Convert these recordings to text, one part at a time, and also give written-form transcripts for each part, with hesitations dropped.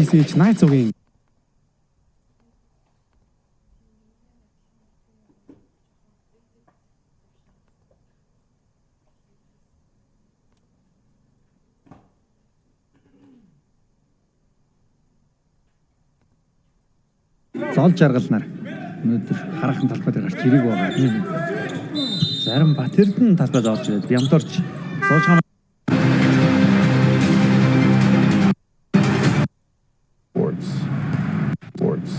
PCH Knights-ийн зол жаргал нар өнөөдөр хараахан талбай дээр гарч ирэх байгаа. Зарим бат эрдэн талбайд орж ирээд Бямторч сууж хана Sports.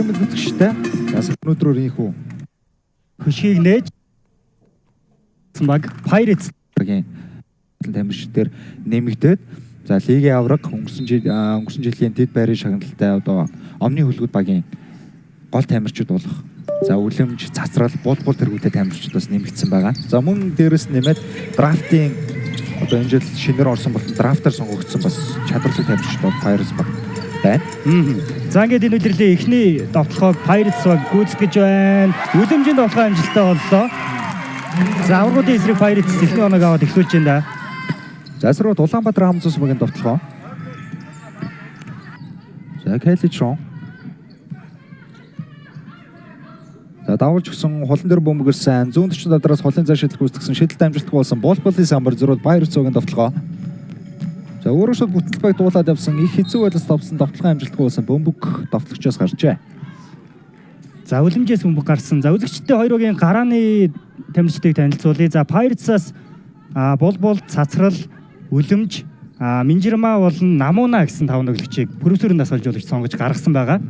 Мэдгэжтэй. Яасан өнөөдрөөр ийх үү? Хөшгийг нээж баг Pirates гийн тамирчдэр нэмэгдээд за лигийн авраг өнгөрсөн жилийн дэд байрын шагналтай одоо Омны хөлгүүд багийн гол тамирчид болох за үлэмж цацрал бул тэргүүтэй тамирчид бас нэмэгдсэн байгаа. За мөн дээрэс нэмээд драфтын одоо энэ жил шинээр орсон болон драфтаар сонгогдсон бас чадварлаг тамирчид бол Pirates баг байна. За ингээд энэ удирлын эхний довтлогоо Pirates баг гүйцэтгэж байна. Үлэмжийн довтлогоо амжилттай боллоо. За аврагуудын эсрэг Pirates эхний оног аваад эхлүүлж байна. За эсрэг Улаанбаатар Хамзус багийн довтлогоо. За Кэличрон. За давуулж гисэн холон дээр бөмбөгөрсөн 140 дадраас холын зай шидэл гүйцэтгсэн шидэлтэй амжилттай болсон Болболын самбар зөрүүд Pirates багийн довтлогоо. За өөрөө шууд бүтэл баг дуулаад явсан их хэцүү байлаас товсон довтлогын амжилттай болсон бөмбөг довтлогчоос гарчээ. За үлэмжээс бөмбөг гарсан. За үзэгчдээ хоёр багийн гарааны тамирчдыг танилцуулъя. За Pirates-аас Болбол, Цацрал, Үлэмж, Минжирмаа болон Намуна гэсэн 5 нөглөгчийг продюсерын дасгалжуулагч сонгож гаргасан байгаа.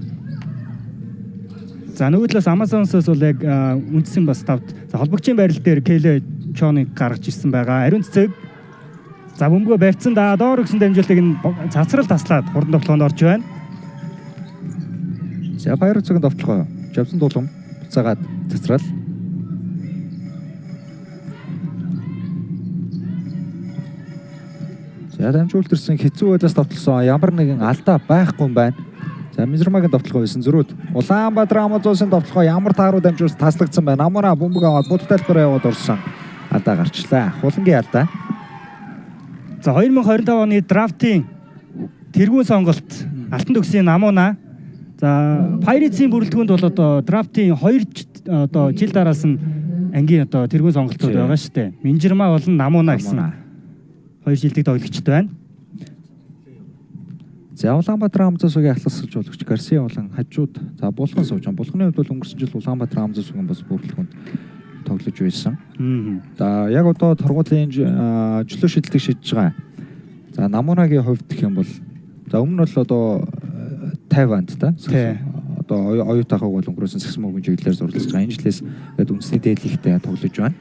За нөгөө талаас Amazon-соос бол яг үндсэн бас тавд холбогчийн байрал дээр Келе Чоныг гаргаж ирсэн байгаа. Ариун цэцэг за бөмбөгөө барьцсан доор гэсэн дамжуултыг нь Цацрал таслаад хурдан довтлоонд орж байна. За Pirates-ийн довтлогоо Жавсан дулам буцаагаад Цацрал. За дамжуултэрсэн хэцүү байлаас довтлсон ямар нэгэн алдаа байхгүй юм байна. За Минжирмагийн довтлогоо байсан зөрүүд Улаанбаатар Хамзуусын довтлогоо ямар тааруу дамжуулж таслагдсан байна. Намуна бөмбөг аваад бут тайлбараа яваад орсон. Алдаа гарчлаа. Хулангийн алдаа. За 2025 оны драфтын тэргүүн сонголт Алтан төгсийн Намуна. За Pirates-ийн бүрэлдэхүүнд бол одоо драфтын 2 одоо жил дараас нь ангийн одоо тэргүүн сонголтууд байгаа шүү дээ. Минжирмаа болон Намуна гэсэн 2 жилдээ тоглогчд байна. За Улаанбаатар Хамзус багийн ахлах жуулагч Гарсиа болон хажууд за Булган сууж байгаа. Булганы хувьд бол өнгөрсөн жил Улаанбаатар Хамзус багийн бас бүрэлдэхүүнд тоглож байсан. За яг одоо торгуулийн чөлөө шийдэлтийг шийдэж байгаа. За Намунагийн хувьд гэх юм бол за өмнө нь бол одоо 50-анд та одоо оюутайхаг бол өнгөрөөсөн сагсан мөнгөний чиглэлээр зурлаж байгаа. Энэ жилээс гээд үндэсний дээдлэгтэй тоглож байна.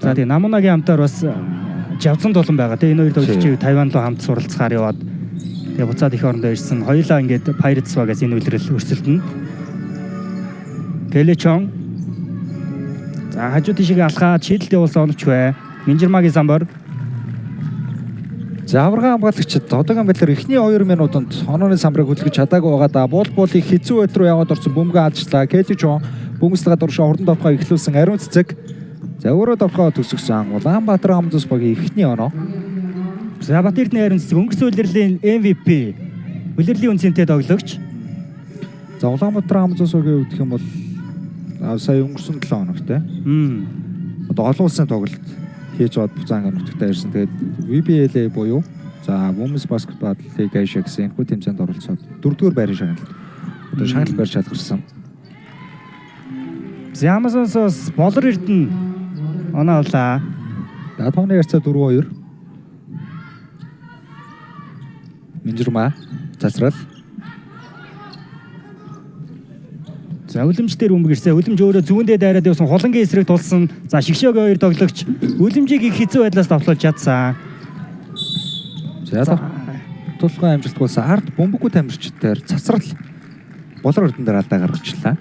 За тийм Намунагийн хамтаар бас Жавцан дулан байгаа. Тэгээ энэ хоёр тоглогчийг 50 руу хамт суралцахаар яваад тэгээ буцаад их орондоо ирсэн. Хоёулаа ингээд Pirates багаас энэ үйлрэл өрсөлдөнө. Келечон. За хажуу тишээ алхаад шийдэлт явуулсан оновч бай. Минжирмагийн самбар. За аварга хамгаалагчид одоогийн байдлаар эхний 2 минутанд онооны самбарыг хөдөлгөж чадаагүй байгаа да. Болболыг хэцүү байд руу яваад орсон бөмбөгөө алжлаа. Келечон бөмбөслөг дуршаа хурдан довхоо эхлүүлсэн ариун цэцэг. За өөрөө довхоо төсөгсөн Улаанбаатар Хамзус багийн эхний оноо. За Батэрдний ариун цэцэг өнгөрсөн улирлын MVP. Улирлын үнцэнтэй тоглогч. За Улаанбаатар Хамзус багийн хувьд гэх юм бол сая өнгөрсөн 7 хоногтой. Одоо олон улсын тоглолт хийж бод буцаан нутагтаа ирсэн. Тэгээд VBL буюу за Women's Basketball League Asia гэсэн энэхүү тэмцээнд оролцоод 4-р байрын шагналд одоо шагнал барьж шалгарсан. За Amazon-соос Болор Эрдэнэ оноо олаа. За тооны ярцаа 4-2. Минжирмаа Цацрал. За үлэмжтэр бөмбөг ирсэн. Үлэмж өөрөө зүүндээ дайраад явсан хулангийн эсрэг тулсан. За Шигшөөгийн 2 тоглогч үлэмжийг их хэцүү байдлаас давтуулж чадсан. За тулгын амжилт болсон ард бөмбөггүй тамирчдаар Цацрал Болор Эрдэнэ дээр алдаа гаргачлаа.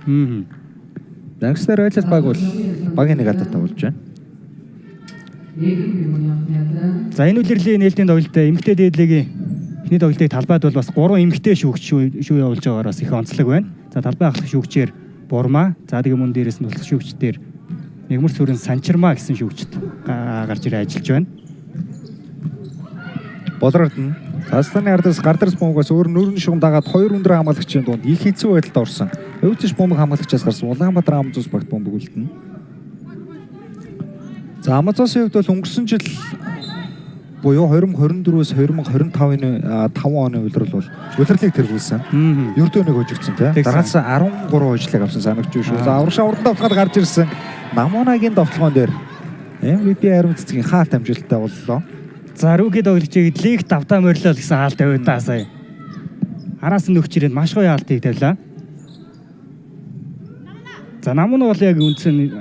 Дангсаар Роялс баг бол багийн нэг алдаатай болж байна. За энэ үлрэлийн нээлтийн тоглолтод эмэгтэй дээдлэгийн эхний тоглолтыг талбайд бол бас 3 эмэгтэй шүүгч шүү явуулж байгаагаар бас их онцлог байна. За талбай ахлах шүүгчээр Бурмаа, за тэгээ мөн дээрээс нь тулах шүүгчдэр Нэгмэр сүрэн Санчирмаа гэсэн шүүгчд гарч ирээ ажиллаж байна. Болордно. Тасны ардаас гардарс бомбоос өөр нүүрний шугам дагаад 2 өндөр хамгаалагчийн дунд их хэцүү байдалд орсон. Өвдөж бомбог хамгаалагчаас гарсан Улаанбаатар Амзус багт бомбог үлдэнэ. За Амазосын хувьд бол өнгөрсөн жил буюу 2024-өөс 2025-ны 5 оны улирал бол улирлыг тэргүүлсэн. Ердөөнийг хожигдсон тийм. Дараагаас 13 хожлыг авсан санагч шүү. За аврагшаа урд давтахад гарч ирсэн Намунагийн довтлогоон дээр MVP Ариун цэцгийн хаалт амжилттай боллоо. За рүүки тоглогчийг лиг давтаа морилол гэсэн хаалт тавиудаа сая. Араас нь нөхч ирэнд маш гоё хаалтыг тавилаа. За Намуна бол яг үндсэн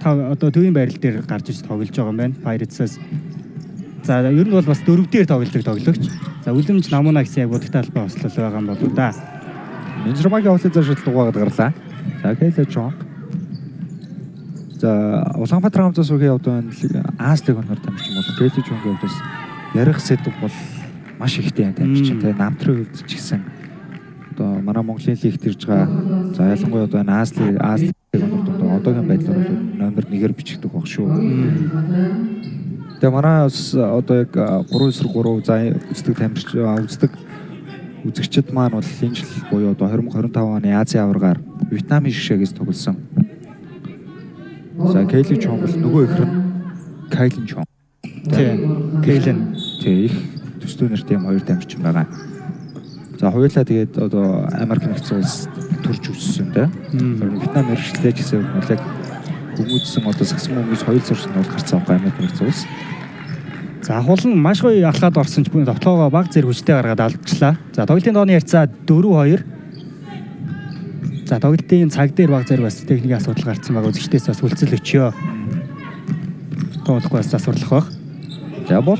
одоо төвийн байрал дээр гарч иж тоглож байгаа юм байна. Pirates-аас. За ер нь бол бас 4 дээр тоглодог тоглогч. За үлэмж Намуна гэсэн яг будагтай албаа ослол байгаа юм болоо да. Минжрамагийн ослын зашилт дугаагаад гарлаа. За Кэлэ Чон. За Улаанбаатар Амзус үгийн одоо Аз лиг өнөр тамирч юм бол Кэлэ Чонгийн хувьд бас ярих сэдв бол маш ихтэй тамирч те намтрын хувьд ч гэсэн одоо манай Монголын лигт ирж байгаа. За ялангуяа одоо Аз лиг өнөр одоогийн байдлаар бол номер 1-ээр бичигдэх баг шүү. Тэгээ манай одоо яг 3-3 за үздэг тамирч үздэг үзэгчид маань бол энэ жил буюу одоо 2025 оны Азийн аваргаар Вьетнамын шгшээс тоглосон. За Кэлэ Чон бол нөгөө ихэр нь Кайлен Чон. Кэлен их төстэй нэртэй юм хоёр тамирчин байгаа. За хоёулаа тэгээд одоо Америк нэгдсэн улс төрж өссөн те. Вьетнам мэргэжлээ гэсэн үг бол яг хүмүүжсэн одоо сагсан хүмүүс хоёр сурсан бол гарцсан байгаа Америк нэгдсэн улс. За хул нь маш гоё алхаад орсон ч тоглоогоо баг зэрэг хүчтэй гаргаад алдчихлаа. За тоглолтын дооны харьцаа 4-2. За тоглолтын цаг дээр баг зэрэг бас техникийн асуудал гарсан байгаа. Үзэгчдээс бас үлцэл өчөө. Тоглохгүй бас асуурлах баг. За бол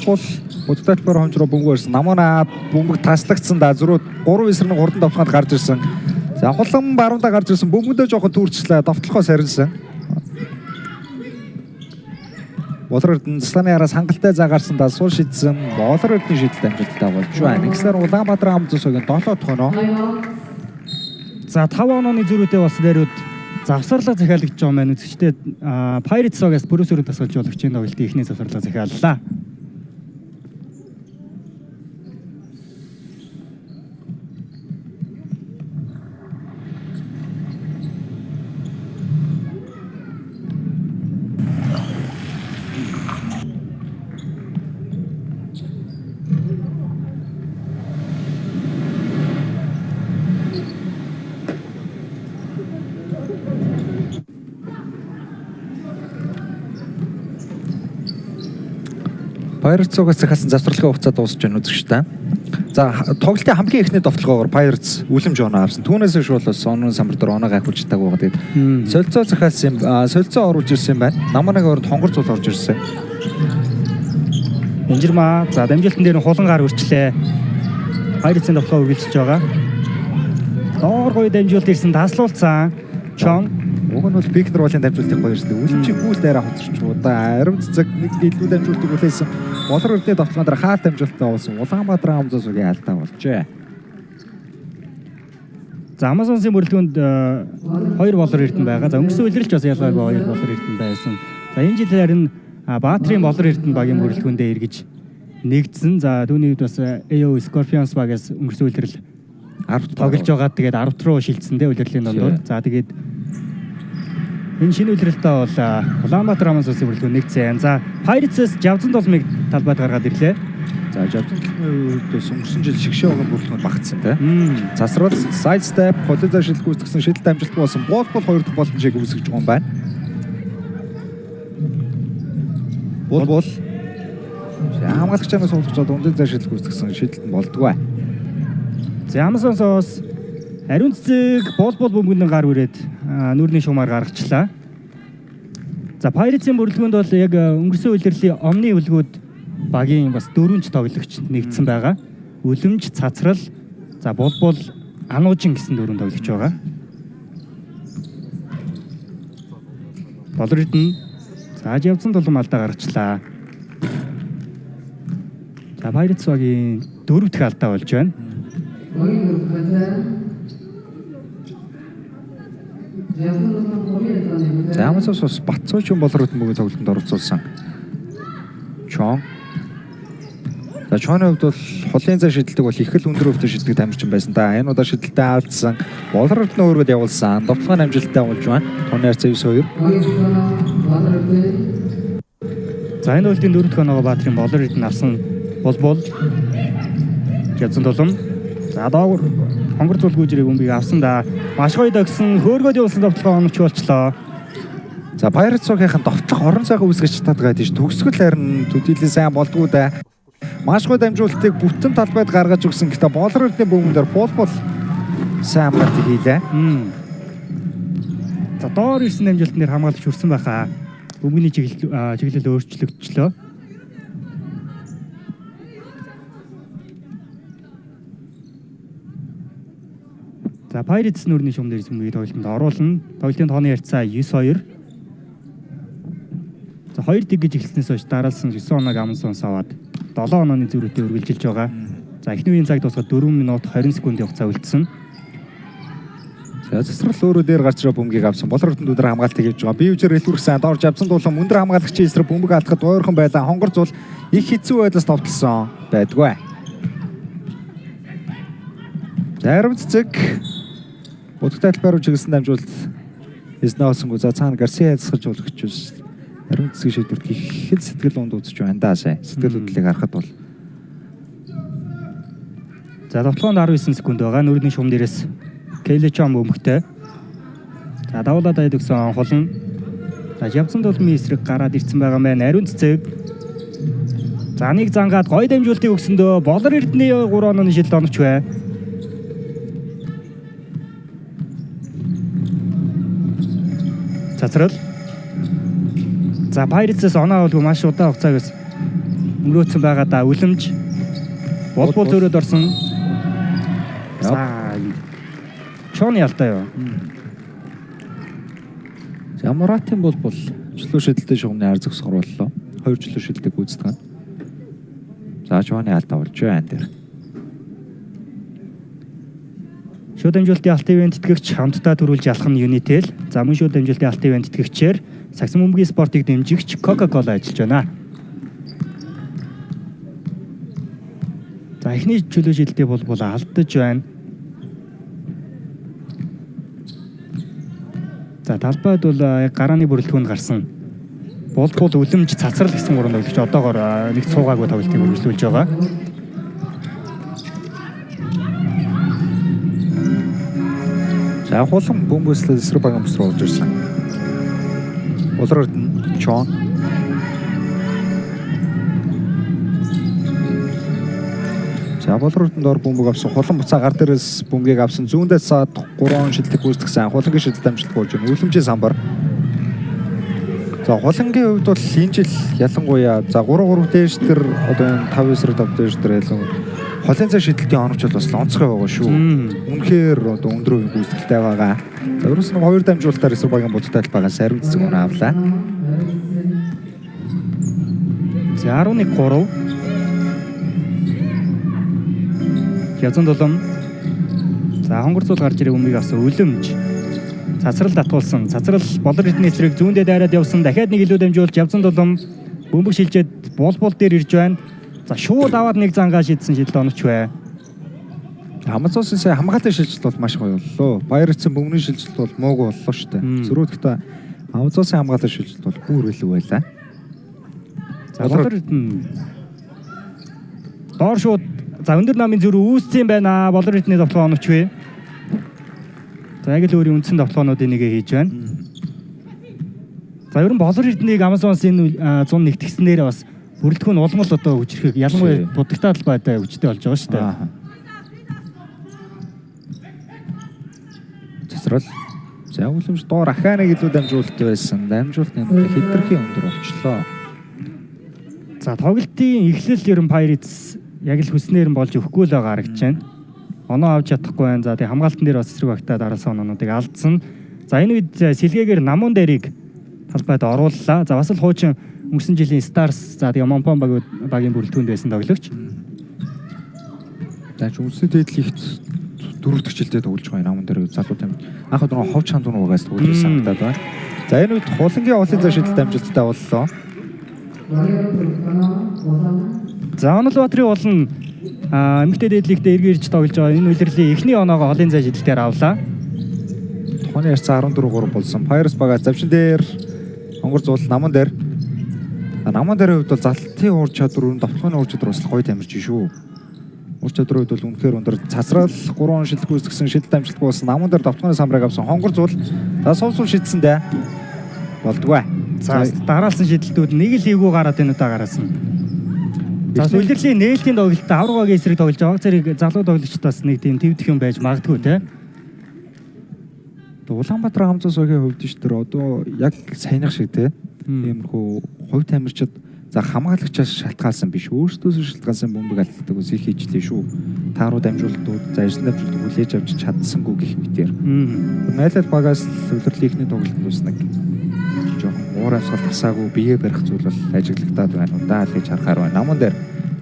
буддатбар хонжроо бөмбөг ирсэн. Намуна бөмбөг таслагдсан да зөрөө 3 эсрэг хурдан давханд гарч ирсэн. За хулан баруунда гарч ирсэн бөмбөгдөө жоохон түүрчлээ. Довтлохоо сарилсан. Болордын Сланы араас хангалттай заагаарсан да суул шидсэн Болордын шидэлт амжилттай болж байна. Ингэснээр Улаанбаатар Амзусгийн 7 дахь оноо. За 5 онооны зөрүүтэй болсон дээрүүд завсарлага захиалагдж байгаа маань үзэгчдээ Pirates-аас бүрөөсөрөнд тасгалж болгочийн тоглолтын эхний завсарлага захиаллаа. Pirates-аас захиалсан завсралгын хугацаа дуусч байна үзэгчтэй. За тоглолтын хамгийн эхний довтлогоогоор Pirates үлэмж оноо авсан. Түүнээс хойш бол оноо самбар дээр оноо гайхуулж таг байгаа. Тэгээд солилцоо захиалсан юм, солилцоо оруулж ирсэн юм байна. Наманаг орд хонгор зул орж ирсэн. Инжирмаа за дамжуултан дээр хулан гар өрчлээ. Pirates-ийн довтлогоо үргэлжлэж байгаа. Доор гоё дамжуулт ирсэн таслуулсан. Чон уг нь бол Виктор Волын дамжуултыг гоё ирсэн. Үлэмжийн гүйл дээрээ хоцорч удаа ариун цэцэг нэг илүү дамжуултыг үлээсэн. Болор өрдний довтлогоо дээр хаалт дамжуултаа болсон. Улаанбаатар Амзус үгийн алдаа болжээ. За Амазонсын бүрэлдэхүүнд 2 болор эрдэнэ байгаа. За өнгөрсөн үеэрч бас ялгаагүй 2 болор эрдэнэ байсан. За энэ жил харин Баатрийн болор эрдэнэ багийн бүрэлдэхүүндээ эргэж нэгдсэн. За түүний үед бас AO Scorpions багаас өнгөрсөн үеэрл 10 тоглож байгаа. Тэгээд 10 руу шилжсэн дээ үлрэлийн дондор. За тэгээд энэ шинэ үлрэлтээ бол Улаанбаатар Амзусын бүрэлдэхүүн нэгдсэн. За Pirates-аас Жавзан долмыг талбайд гаргаад ирлээ. За Жавзан долмын үед өнгөрсөн жил шгшээ байгаа бүрэлдэхүүн багтсан тийм. Засрал side step холын зашилт гүйцэтгсэн шидэлт амжилт болсон. Бол 2 дахь боломжийг үүсгэж байгаа юм байна. Бол хамгаалагчаас суулгачаад ундаг зашилт гүйцэтгсэн шидэлт нь болдгоо. За Амазонсоос ариун цэцэг бол бөмбөгнөн гар үрээд нүүрний шугамаар гаргачлаа. За Pirates-ийн бүрэлдэхүүнд бол яг өнгөрсөн үеэрлийн омны үлгүүд багийн бас 4 тоглогч нэгдсэн байгаа. Үлэмж, цацрал, за булбул, ануужин гэсэн 4 тоглогч байгаа. Болорд нь за Жавзан долом алдаа гаргачлаа. За Pirates багийн 4 дахь алдаа болж байна. За Амазонс Батцооч юм болор өрдөн бүгд тоглолтод оролцуулсан. Чон. За Чоны хувьд бол холын цай шидэлдэг бол их л өндөр өвтө шиддэг тамирчин байсан да. Энэ удаа шидэлтэй алдсан. Болор эрдэнэ өөргөд явуулсан. Довтлогын амжилттай болж байна. Тооны харьцаа 9-2. За энэ үйлдлийн дөрөвт хоногоо Баатрин болор эрдэнэ авсан бол Язан Дулам. За доогор хонгор зүлгүүжрийг өмбийг авсан да. Маш гоё дагсан хөөргөд явуулсан довтлогоо оновч болчлоо. За Pirates-ийн довтлох орон сайхан үүсгэж чадгаад тийш төгсгөл харин төдийлэн сайн болдгоо да. Маш гоё дамжуулалтыг бүтэн талбайд гаргаж өгсөн гэхдээ болор эрдэнэ бөмбөгдөр бол сайн хамгаалт хийлээ. За доор ирсэн дамжуулалтын дээр хамгаалж хүрсэн байхаа. Бөмбөгийн чиглэл өөрчлөгдчлөө. За Pirates нүрийн шум дээр бөмбөгийг тоглолтод оруулна. Тоглолтын тооны харьцаа 9-2. За 2 дэг гэж эхэлснээс хойш дараалсан 9 оног амсан аваад 7 онооны зөрүүтэй үргэлжилж байгаа. За эхний үеийн цаг дуусгаад 4 минут 20 секунд хугацаа үлдсэн. За засвар өөрөө дээр гарч ирээ бөмбөгийг авсан. Болор эрдэнэ өдөр хамгаалтыг хийж байгаа. Бие үжээр илүүрсэн дорж авсан дулам өндөр хамгаалагчийн эсрэг бөмбөг алдахад ойрхон байлаа. Хонгор зул их хэцүү байдлаас товтлсон байдгүй. Зарим цэцэг Будагтай талбай руу чиглэсэн дамжуулалт эзнээ олсонгүй. За цаана Гарсиа ялсгаж болгож байна. Зарим цэцгийн шийдвэрт их л сэтгэл унд үзэж байна даа сая. Сэтгэл хөдлөлийг харахад бол. За довтлоонд 19 секунд байгаа. Нүрийн шум дээрээс Келечон бөмбөгтэй. За давуулаад айд өгсөн холн. За Явцан дулмын эсрэг гараад ирсэн байгаа мэн. Ариун цэцэг. За нэг зангаад гоё дамжуулалтыг өгсөндөө болор эрдэнэ 3 онооны шилд оновч бай. Цацрал. За Pirates-с оноо авалгүй маш удаан хугацаагаас өнгөрөөцсөн байгаа да. Үлэмж бол зөрөөд орсон. За Чоны ялтай юу? За Муратын бол чөлөө шидэлтэй шугамны ар зөксгөр боллоо. 2 чөлөө шидэлтэй гүйцэтгэн. За Чоны алдаа болж байна дээр. Шууд дамжуулалтын алт ивент тэтгэгч хамтдаа төрүүлж ялах нь Unitel. За мөн шууд дамжуулалтын алт ивент тэтгэгчээр Сагсан бөмбөгийн спортыг дэмжигч Coca-Cola ажиллаж байна. За эхний чөлөө шидэлтэй бол алдаж байна. За талбайд бол гарааны бүрэлдэхүүнд гарсан. Бол үлэмж цацрал гэсэн гурван тоглогч одоогоор нэг цуугаагүй тоглолтыг үргэлжлүүлж байгаа. За хулан бөмбөслөө эсрэг багийн бус руу орж ирсэн. Болор эрдэнэ Чон. За болор эрдэнэ дор бөмбөг авсан. Хулан буцаа гар дээрээс бөмбөгийг авсан. Зүүндээс саад 3 шилдэг гүйцэтгсэн. Хулангийн шилдэг амжилт болж байна. Үлэмжийн самбар. За хулангийн хувьд бол энэ жил ялангуяа за 3-3 дээш тэр одоо энэ 5-9-5 дээш тэр ялангуяа холын цай шидэлтийн оновч бол бас онцгой байгаа шүү. Үнэхээр одоо өндөр үеийн гүйцэтгэлтэй байгаа. За ерөөс нь 2 дамжуулалтаар эсрэг багийн будагтай талбайгаа сарим цэцэг өнөө авлаа. За 11-3. Язан Дулам. За хонгор зул гарч ирэх бөмбөгийг авсан үлэмж. Цацрал татуулсан. Цацрал болор эрдэнэ эсрэг зүүндээ дайраад явсан. Дахиад нэг илүү дамжуулж Язан Дулам бөмбөг шилжээд бол дээр ирж байна. За шууд аваад нэг зангаа шидсэн шидэл оновч бай. Амазонсын сая хамгаалалтын шилжилт бол маш гоё боллоо. Pirates-ийн бөмбөгийн шилжилт бол муугүй боллоо шүү дээ. Зөрүүдэхдээ Амазонсын хамгаалалтын шилжилт бол бүр илүү байлаа. За болор эрдэнэ доор шууд за өндөр намын зөрүү үүссэн байна. Болор эрдэнэ довтлоо оновч бай. За яг л өөрийн үндсэн довтлоонуудын нэгэ хийж байна. За ер нь болор эрдэнэийг Амазонсын 100 нэгтгэснээр бас бүрэлдэхүүн улмал одоо хүчрэх ялангуяа будагтай талбайтай хүчтэй болж байгаа шүү дээ. Цэцрал. За үлэмж доор ахаа нэг илүү дамжуулалт байсан. Дамжуулалтын хэтэрхийн өндөр болчлоо. За тоглолтын эхлэл ер нь Pirates яг л хүснээр нь болж өгөхгүй л байгаа харагдаж байна. Оноо авч чадахгүй байна. За тэг хамгаалтан дээр бас эсрэг багтаа дараалсан оноонуудыг алдсан. За энэ үед сэлгээгээр намун дээрийг талбайд орууллаа. За бас л хуучин өнгөрсөн жилийн Stars за тэгээ Монпон багийн бүрэлдэхүүнд байсан тоглогч. За үндсний дээдл их дөрөвдөг жилдээ тоглож байгаа намун дээр залууд юм. Анх одоо хов чанд нуугаас тоглож санагдаад байна. За энэ үед хулангийн олон зай шидэлт амжилттай боллоо. За Онолбаатрын болон эмэгтэй дээдлэгтээ эргэж тоглож байгаа энэ удирлын эхний оноогоо холын зай шидэлтээр авлаа. Тооны ярьсан 14-3 болсон. Pirates бага завшин дээр хонгор зуул наман дээр. Наман дээр хувьд бол залтын уур чадвар, довтлооны уур чадвар бас гоё тамирч шүү. Уур чадрын хувьд бол үнэхээр өндөр цацрал 3 шилдэг үүсгэсэн шидэлт амжилтгүй болсон. Наман дээр довтлооны самбарыг авсан хонгор зуул. За сувсуу шидсэндээ болдгоо. За дараалсан шидэлтүүд нэг л ийгүү гараад энэ удаа гараасан. За үлрэлийн нээлтийн тоглолтод аврагаагийн эсрэг тоглож байгаа зэрэг залуу тоглогчдоос нэг тийм твдэх юм байж магадгүй те. Улаанбаатар хамцаасгийн хувьд ч тэр одоо яг саяных шиг те. Иймэрхүү хувь тамирчид за хамгаалагчаас шалтгаалсан биш. Өөрсдөөсөө шалтгаалсан бөмбөг алддаг ус их хийжлээ шүү. Тааруу дамжуулалтууд, за эрсэн дамжуулалт хүлээж авч чадсангүй гэх мэтээр. Найлал багаас үлрэлийн тоглолтод ус нэг жоохон уур амьсгал тасаагүй бие барих зүйл бол ажиглагдаад байна уу даа гэж харахаар байна. Наман дээр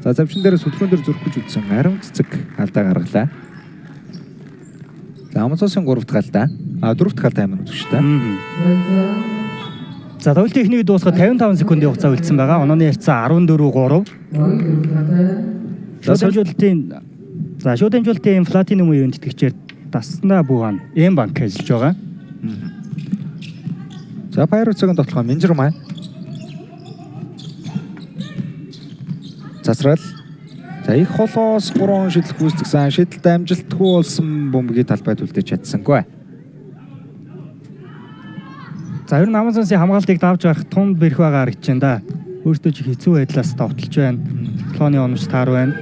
за завчин дээрээ сүлгүүн дээр зүрх гэж үтсэн ариун цэцэг алдаа гаргалаа. За Амазосын 3-р галдаа 4-р галдаа амин үзэгчтэй. За тоглолт техникийг дуусгаад 55 секундын хугацаа үлдсэн байгаа. Онооны ярьцаа 14-3. За шууд дамжуулалтын платинум үеийн тэтгэгчээр Даснаа Бухан М-банк ажиллаж байгаа. За Pirates-ийн тоглох Минжирмай. Засрал. За их холоос 3 шидэл гүйцэтгсэн шидэлт амжилтгүй болсон бөмбөгийн талбайд үлдээж чадсангүй. За ер нь Амазонсын хамгаалтыг давж гарах тунд бэрх байгаа гэж байна да. Өөртөө ч хэцүү байдлаас товтолж байна. Клооны оновч таар байна.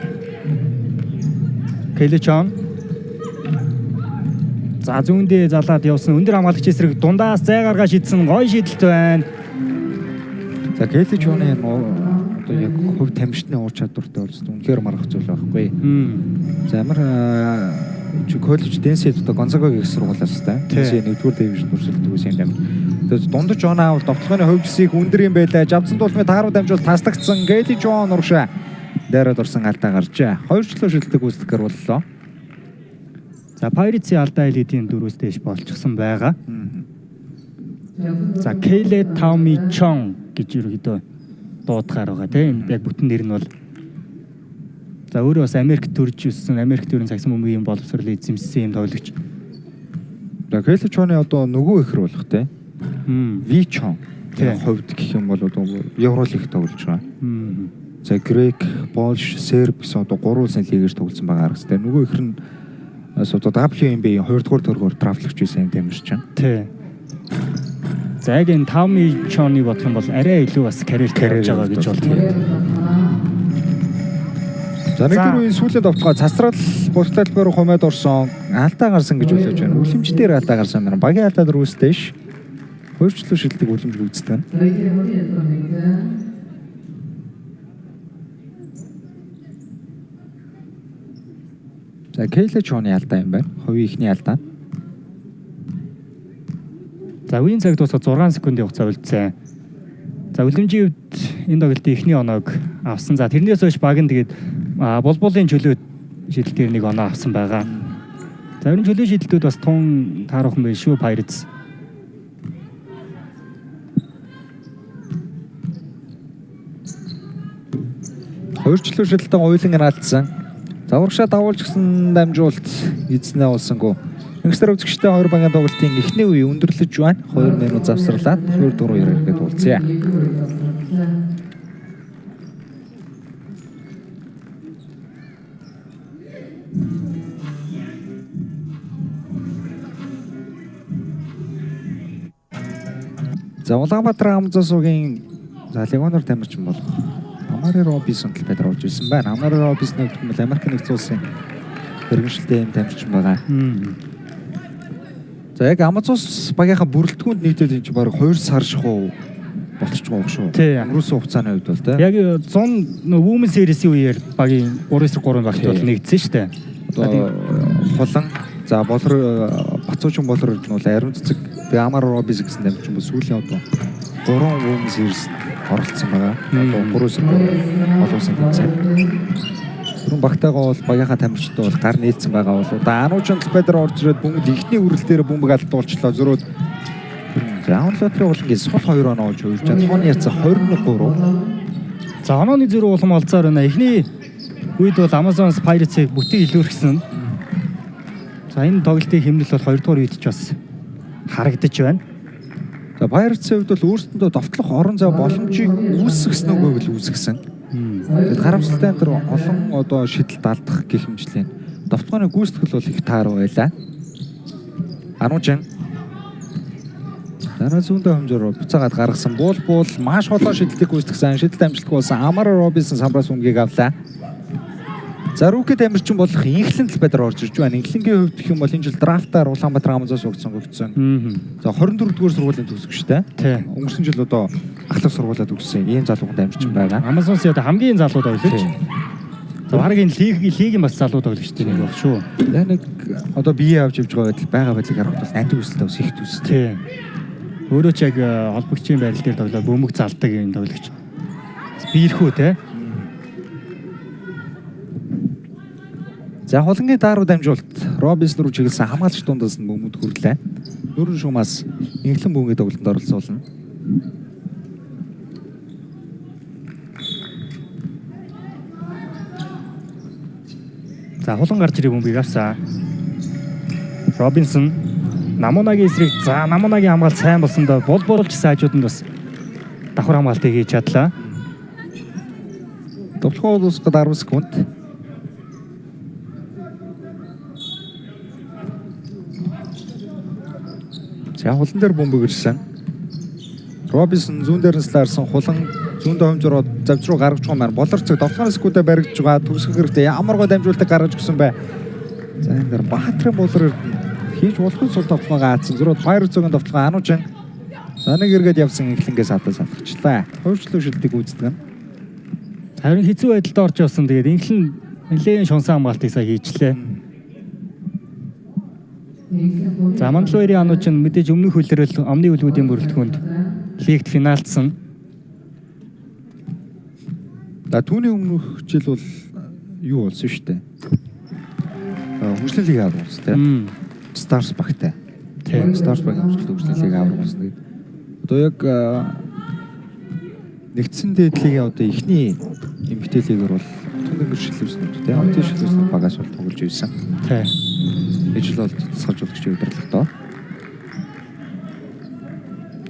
Келечон. За зүүндээ залаад явсан өндөр хамгаалагч эсрэг дундаас зай гаргаа шидсэн гоё шидэлт байна. За Келечоны одоо яг хувь тамирчны уур чадвартай болж үнэхээр марах зүйл байхгүй. За ямар коллеж дэнсэд одоо Гонзагагийн их сургуулиас та. Дэнсээ 1-р дивизион төрсөлдөг үс юм. Тэгээд дундаж оноо бол довтлооны хувьсыг өндөр юм байлаа. Жавцсан тулмын тааруу дамжуул тасдагцсан Келечон урагшаа дээрээ дурсан алдаа гарчээ. 2 жилийн шилдэг үүсдэгээр боллоо. За Pirates-ийн алдаа элитийн 4-өөс дээш болчихсон байгаа. За Келе Тауми Чон гэж ерөөдөө дуудахаар байгаа тийм. Яг бүтэн нэр нь бол за өөрөө бас Америк төрж өссөн, Америк төрийн цагсан бөмбөгийн боловсрол эзэмшсэн юм тоглогч. За Келечоны одоо нөгөө ихэр болох тийм. Вичон хувьд гэх юм бол одоо Евролиг тоглож байгаа. За Грек, Польш, Серб гэсэн одоо 3 улсын лигээс тоглосон байгаа аргатай. Нөгөө ихэр нь одоо WNBA-ийн 2-р төргөөр трафлогч байсан юм тамирч чинь. Тий. За яг энэ Тауми Чоны бодох юм бол арай илүү бас карьер тавьж байгаа гэж боддог. За нэг дөрвийн сүүлийн давтгаа цацрал бүртэлбэр хумаад орсон алдаа гарсан гэж үлээж байна. Үлэмжтээр алдаа гарсан байна. Багийн алдаа дөрвөөстэй ш. Хөрчлөө шилдэг үлэмж гүйцэтгэв. За Келечоны алдаа юм байна. Хувийн ихний алдаа. За үеийн цаг дуусаад 6 секундын хугацаа үлдсэн. За үлэмжийн хувьд энэ тоглолтын эхний оноог авсан. За тэрнээс хойш баг нь тэгээд булбулын чөлөө шидэлтээр нэг оноо авсан байгаа. За энэ чөлөө шидэлтүүд бас тун тааруухан байх шүү Pirates. Хөрчлөө шидэлтэн уйлан алдсан. Заврагшаа дагуулж гисэн дамжуулалт эзнээ болсонгүй. Ингстер үзэгчтэй 2 багийн тоглолтын эхний үе өндөрлөж байна. 2 минут завсарлаад 2-4 яриад уулзъя. За Улаанбаатар хамзасуугийн за легионер тамирчин бол Амари Робинсон талбайд орж ирсэн байна. Амари Робинсон бол Америк нэгдсэн улсын хэрэгжилтэй юм тамирчин байгаа. За яг Амазонс багийнхаа бүрэлдэхүүнд нийтээд энэ чинь баг 2 сар шахуу болчихгоо шүү. Өнгөрсөн хугацааны үед бол тийм. Яг 100 Women Series-ийн үеэр багийн 3-3 багт бол нэгдсэн шүү дээ. Одоо Булан за болор Бацуучин болор нь бол ариун цэцэг тэгээ Амар Робис гэсэн тамирчин бол сүүлийн одоо 3 Women Series оролцсон байгаа. Одоо 3 сар олонсын хэмжээ. Түрэн багтайгаа бол багийнхаа тамирчтай бол гар нийлсэн байгаа бол одоо Ануучин талбай дээр орж ирээд бөмбөг ихний үрэл дээр бөмбөг алдуулчлаа зөрөөд Раунлотрын уулын сул 2 оноо олж хувьж чад тооны яцаа 23. За онооны зүрх улам олзоор байна. Эхний үед бол Amazon Pirates-ийг бүтэн илүүрхсэн. За энэ тоглолтын хэмнэл бол 2 дугаар үед ч бас харагдаж байна. За Pirates-ийн хувьд бол өөрсөндөө довтлох орон зай боломжийг үүсгэсэн үгүй л үүсгэсэн. Тэгэд харамсалтай энэ олон одоо шидэлд алдах гэх хэмжлэн довтлооны гүйцэтгэл бол их тааруу байлаа. Анужин дараа зүүндээ хэмжээр буцаагаад гаргасан буул маш холоо шидэлтийг гүйцэтгсэн. Шидэлт амжилтгүй болсон Amara Robinson самбраас өмгийг авлаа. За рүүкэд амирчин болох Инхлэн талбайд орж ирж байна. Инхлэнгийн хувьд гэх юм бол энэ жил драфтаар Улаанбаатар Амазоос өгсөн. За 24-р сургуулийн төгсөг шүү дээ. Тий. Өнгөрсөн жил одоо ахлах сургуулиуд өгсөн. Ийм залууганд амирчин байгаа. Amazon-с одоо хамгийн залуу тоглогч. За баг энэ лигийн бас залуу тоглогчтой нэг баг шүү. Яг нэг одоо бие авч явж байгаа байдлыг харахад бас анти хүсэлтэй бас их төс. Тий. Өөрөө ч яг холбогчийн байрал дээр тоглоод бөмбөг залдаг юм тоглогч. Биерхүү те. За хулангийн дааруу дамжуулалт Робинсон руу чиглэсэн хамгаалагч дундаас нь бөмбөд хүрлээ. Нүүрэн шумаас Инхлэн бөмбөгийн тоглолтод оролцуулна. За хулан гарч ирэх бөмбөгийг авсан. Робинсон Намунагийн эсрэг Намунагийн хамгаалт сайн болсон доо болборлж сайжууд нь бас давхар хамгаалтыг хийж чадлаа. Тоглохоо дуусгаад 10 секунд. За хулан дээр бөмбөг ирсэн. Робинсон зүүн дээр нь слаарсан хулан зүүндээ хэмжроод завж руу гаргаж байгаа маань болорцог довтлооны секундээр баригдж байгаа төгсгөх хэрэгтэй ямар гоо дамжуулалтыг гаргаж өгсөн бай. За энэ дээр Баатрын болор хийж болохын сул довтлоо гаацсан. Зөрөөд 2 зөгийн довтлоо Анужин. За нэг эргээд явсан Инхлэнгээс хадаа салгачлаа. Хойшлуу шилдэг гүйцэтгэн. Харин хэцүү байдалд орж явсан. Тэгээд Инхлэн нэлээд шунсан хамгаалтыг сая хийчлээ. За Мандлуурийн Анужин мэдээж өмнөх хөлрөл амны үлгүүдийн бүрэлдэхүүнд лигт финалдсан. За түүний өмнөх жил бол юу болсон шүү дээ. Хөгжлийн лиг авсан тийм. Stars багтай. Тийм. Stars баг хөгжлийн лиг авсан. Одоо яг нэгдсэн дээдлигийн одоо ихний эмэгтэй лигээр бол түнэн гэршилвснүүд тийм. Онцгой шилвснүүд багаас бол тоглож ирсэн. Тийм. Ижил бол тусгажуулагчийн удирдлага доо.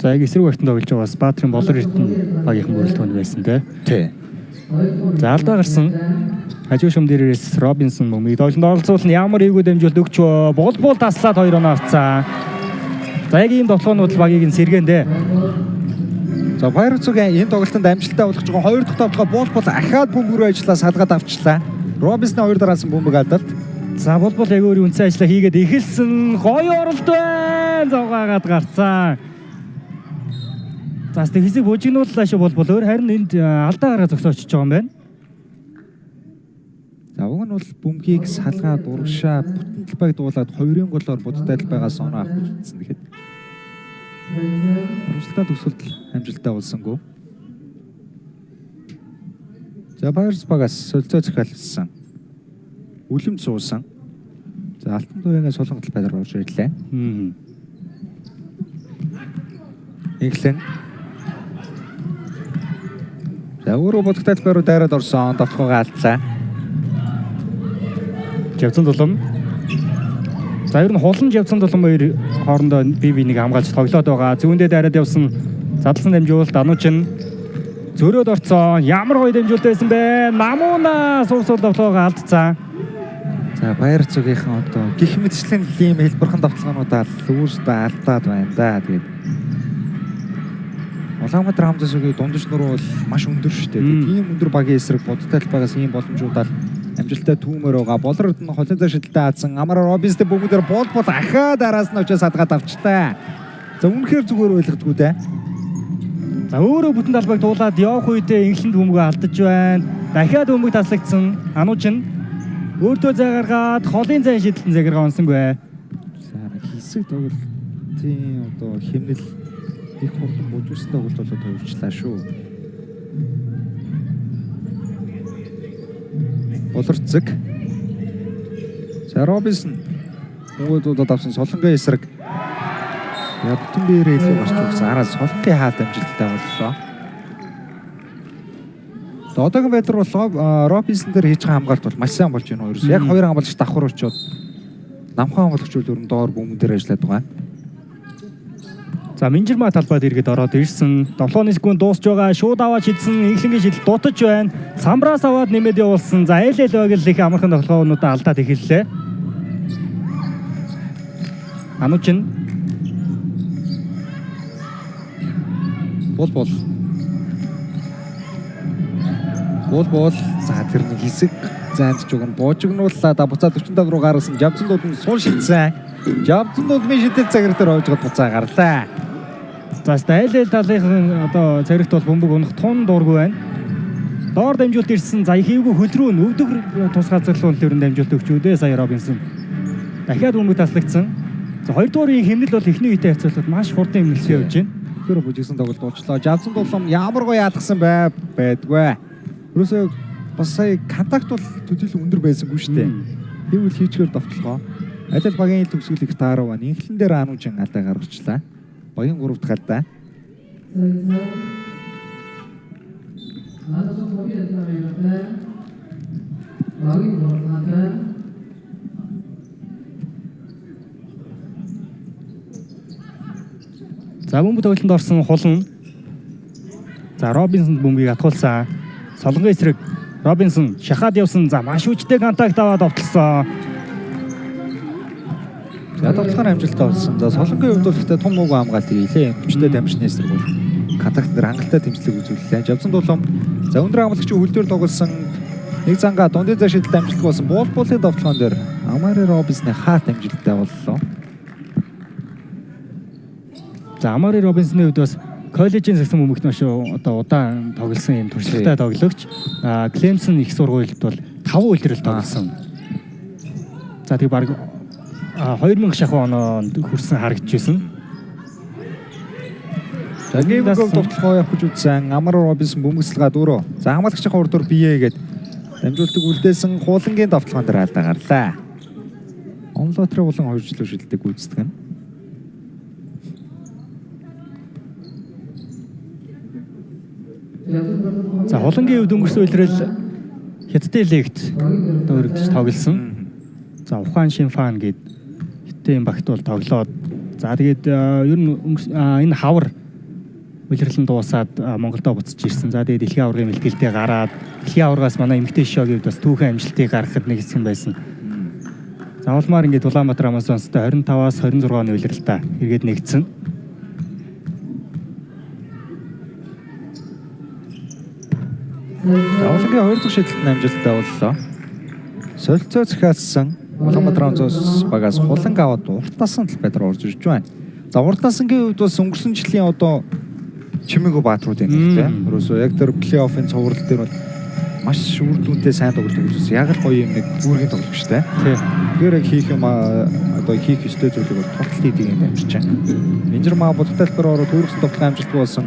За яг эсрэг багтанд тоглож байгаа бас Баатрын болор эрдэнэ багийн бүрэлдэхүүн байсан тий. За алдаа гарсан. Хажуу шум дээрээс Робинсон бөмбөгийг тоглолтод оролцуулна. Ямар ийгүү дамжуулт өгч бол таслаад 2 оноо авцсан. За яг ийм тоглоомнууд багийг нь сэргэндээ. За Pirates-ийн энэ тоглолтод амжилттай болох ч 2 дахь тоглоо бол ахаад бөмбөг рүү ажиллаа салгаад авчлаа. Робинсны 2 дараасан бөмбөг алдалт. За яг өөрийн үнцэн ажлаа хийгээд эхэлсэн. Гоё оролт байна. Зугаагаад гарцсан. За тэг хэсэг бужигнууллаа шүү бол өөр харин энд алдаа гараа зогсооч байгаа юм байна. За уг нь бол бөмбөгийг салгаад урагшаа бүтэн талбайг дуулаад 2-ын голоор будтай талбайгаас оноо авах үзсэн гэхэд Руслан төгсөлт амжилттай болсонгүй. За Pirates багаас солилцоо захиалсан. Үлэмж суусан. За алтан туянгаас солонгот талбайд орж ирлээ. Инхлэн. За өөрөө будтай талбай руу дайраад орсон. Довтлогоо алдлаа. Жавцан тулам. За ер нь хулан Жавцан тулам хоёр хоорондоо бие биенийг хамгаалж тоглоод байгаа. Зүүндээ дайраад явсан задлсан дамжуулалт Анужин зөрөөд орцсон. Ямар гоё дамжуулалт байсан бэ? Намуна суусуул довтлогоо алдцсан. За Pirates-ийн одоо гих мэтчлэн ийм хэлбэрхэн довтлогоонуудаа лүүрстэ алдаад байна да. Тэгээд Улаанбаатар Амазоосгийн дундаж нур бол маш өндөр шүү дээ. Тийм өндөр багийн эсрэг будтай талбайгаас ийм боломжуудаар амжилттай түүмээр байгаа. Болорд нь холын зар шидэлтэй хаадсан. Amara Robinson бүгдээр бол ахаад араас нь очиж садгаад авчлаа. За үнэхээр зүгээр ойлгодгүй дээ. За өөрөө бүтэн талбайг дуулаад явах үедээ Инхлэнд бөмбөг алдаж байна. Дахиад бөмбөг таслагдсан. Анужин өөртөө зай гаргаад холын зай шидэлтэн загиргаа онсонгүй. За хэсэг тоглолтын одоо хэмнэл их хурдан бүжүүлсэн тоглолт болоод төвчлээ шүү. Болорцог. За Робинсон өөдөөд авсан солонгын эсрэг. Яг бүтэн биеэрээ илүү гарч өгсөн. Араас солонгын хаад амжилттай боллоо. Одоогийн байдлаар бол Робинсон дээр хийж байгаа хамгаалт бол маш сайн болж байна уу? Яг хоёр хамгаалагч давхар очоод намхан хамгаалагч бол ер нь доор бөмбөн дээр ажиллаад байгаа. За Минжирма талбайд иргэд ороод ирсэн. 7 секунд дуусж байгаа. Шууд аваад шидсэн. Инхлэнгийн шидэл дутаж байна. Самбраас аваад нэмээд явуулсан. За ээлэл байг л их амархан тоглоомнуудаа алдаад эхэллээ. Анучин Бол за тэр нэг хэсэг зайд ч уг нь буужигнууллаа да буцаад 45 руу гарсан. Жавцсан дулын суун шидсэн. Жавцсан дулын шидэл цагаар дээр ойжгаад буцаа гарлаа. за ээлэл талын одоо царигт бол бөмбөг унах тун дуургүй байна. Доор дамжуулт ирсэн. За хийвгүй хөл рүү өвдөг тус газарлуун төрөнд дамжуулт өгч үдээ сая Робинсон. Дахиад бөмбөг таслагдсан. За хоёрдугаарын хэмнэл бол эхний үетэй харьцуулбал маш хурдан хэмнэлтэй явж байна. Тэр бүжигсэн тоглолт болчлоо. Жавцсан дулам ямар гоё яатгсан байдгүй. Ерөөсөө бас сая контакт бол төдийлөн өндөр байсангүй шүү дээ. Тэгвэл хийчгээр довтлогоо. Аль багийн төгсгөл их таарав. Инхлэн дээр Ануужин алдаа гаргачлаа. Багийн 3 дахь алдаа. За бөмбөг тоглолтод орсон хулан. За Робинсон бөмбөгийг атгуулсан. Солонгын эсрэг Робинсон шахаад явсан. За маш хүчтэй контакт аваад довтлсон. За тоглохоор амжилттай болсон. За солонгийн хувьд бол ихтэй том мууг хамгаалт хийлээ. Хүчтэй дамжны эсрэг бол контакт дээр хангалттай тэмцэлэг үзүүллээ. Жавцсан дулам за өндөр хамгаалагчийн хөл дээр тоглосон нэг зангаа дундын зай шидэлд амжилттай болсон. Булын довтлогон дээр Амари Робинсны хаалт амжилттай боллоо. За Амари Робинсны хувьд бас коллежийн сагсан бөмбөгт маш одоо удаан тоглосон юм туршлагатай тоглогч. Клемсон их сургуульд бол 5 үйлрэл тоглосон. За тэг баг 2000 шахуу оноонд хүрсэн харагдчихсэн. За нэг гол довтлогоо явах гэж үзсэн. Амари Робинсон бөмбөгсөлгаа дөрөв. За хамгаалагчийн урдуур биеэгээд дамжуултыг үлдээсэн хуулангийн довтлогон дээр алдаа гарлаа. Онлотрын улан хоёрчлуу шилдэг гүйцэтгэв нь. За хулангийн хувьд өнгөрсөн үйлрэл Хятадын лигт өөрөгдөж тоглосон. За Ухаан Шинфан гээд хятадын багт бол тоглоод. За тэгээд ер нь энэ хавар үйлрэл нь дуусаад Монголдо буцаж ирсэн. За тэгээд дэлхийн аваргын мэлтгэлдээ гараад дэлхийн аваргаас манай эмэгтэй шогийн хувьд бас түүхэн амжилтыг гаргахад нэг хэсэг байсан. За улмаар ингээд Улаанбаатар Амазонстой 25-аас 26 оны үйлрэлтэй эргээд нэгдсэн. Авлагын 2 дахь шидэлтэн амжилттай боллоо. Солилцоо захиалсан Улаанбаатар Амазонс багаас хуланг аваад уртнасан талбай дээр орж ирж байна. За уртнасангийн хувьд бас өнгөрсөн жилийн одоо чимээгүй баатрууд байна гэх тийм. Ерөөсөө яг тэр плей-оффын цуврал дээр бол маш үр дүнтэй сайн тоглолт үзүүлсэн. Яг л гоё юм нэг үүргийн тоглогчтой. Тэгэхээр яг хийх юм одоо хийх ёстой зүйлийг бол тултал хийдэг юм амжирч байна. Минжирма бодтой талбар ороод төрөсөн тоглолт амжилттай болсон.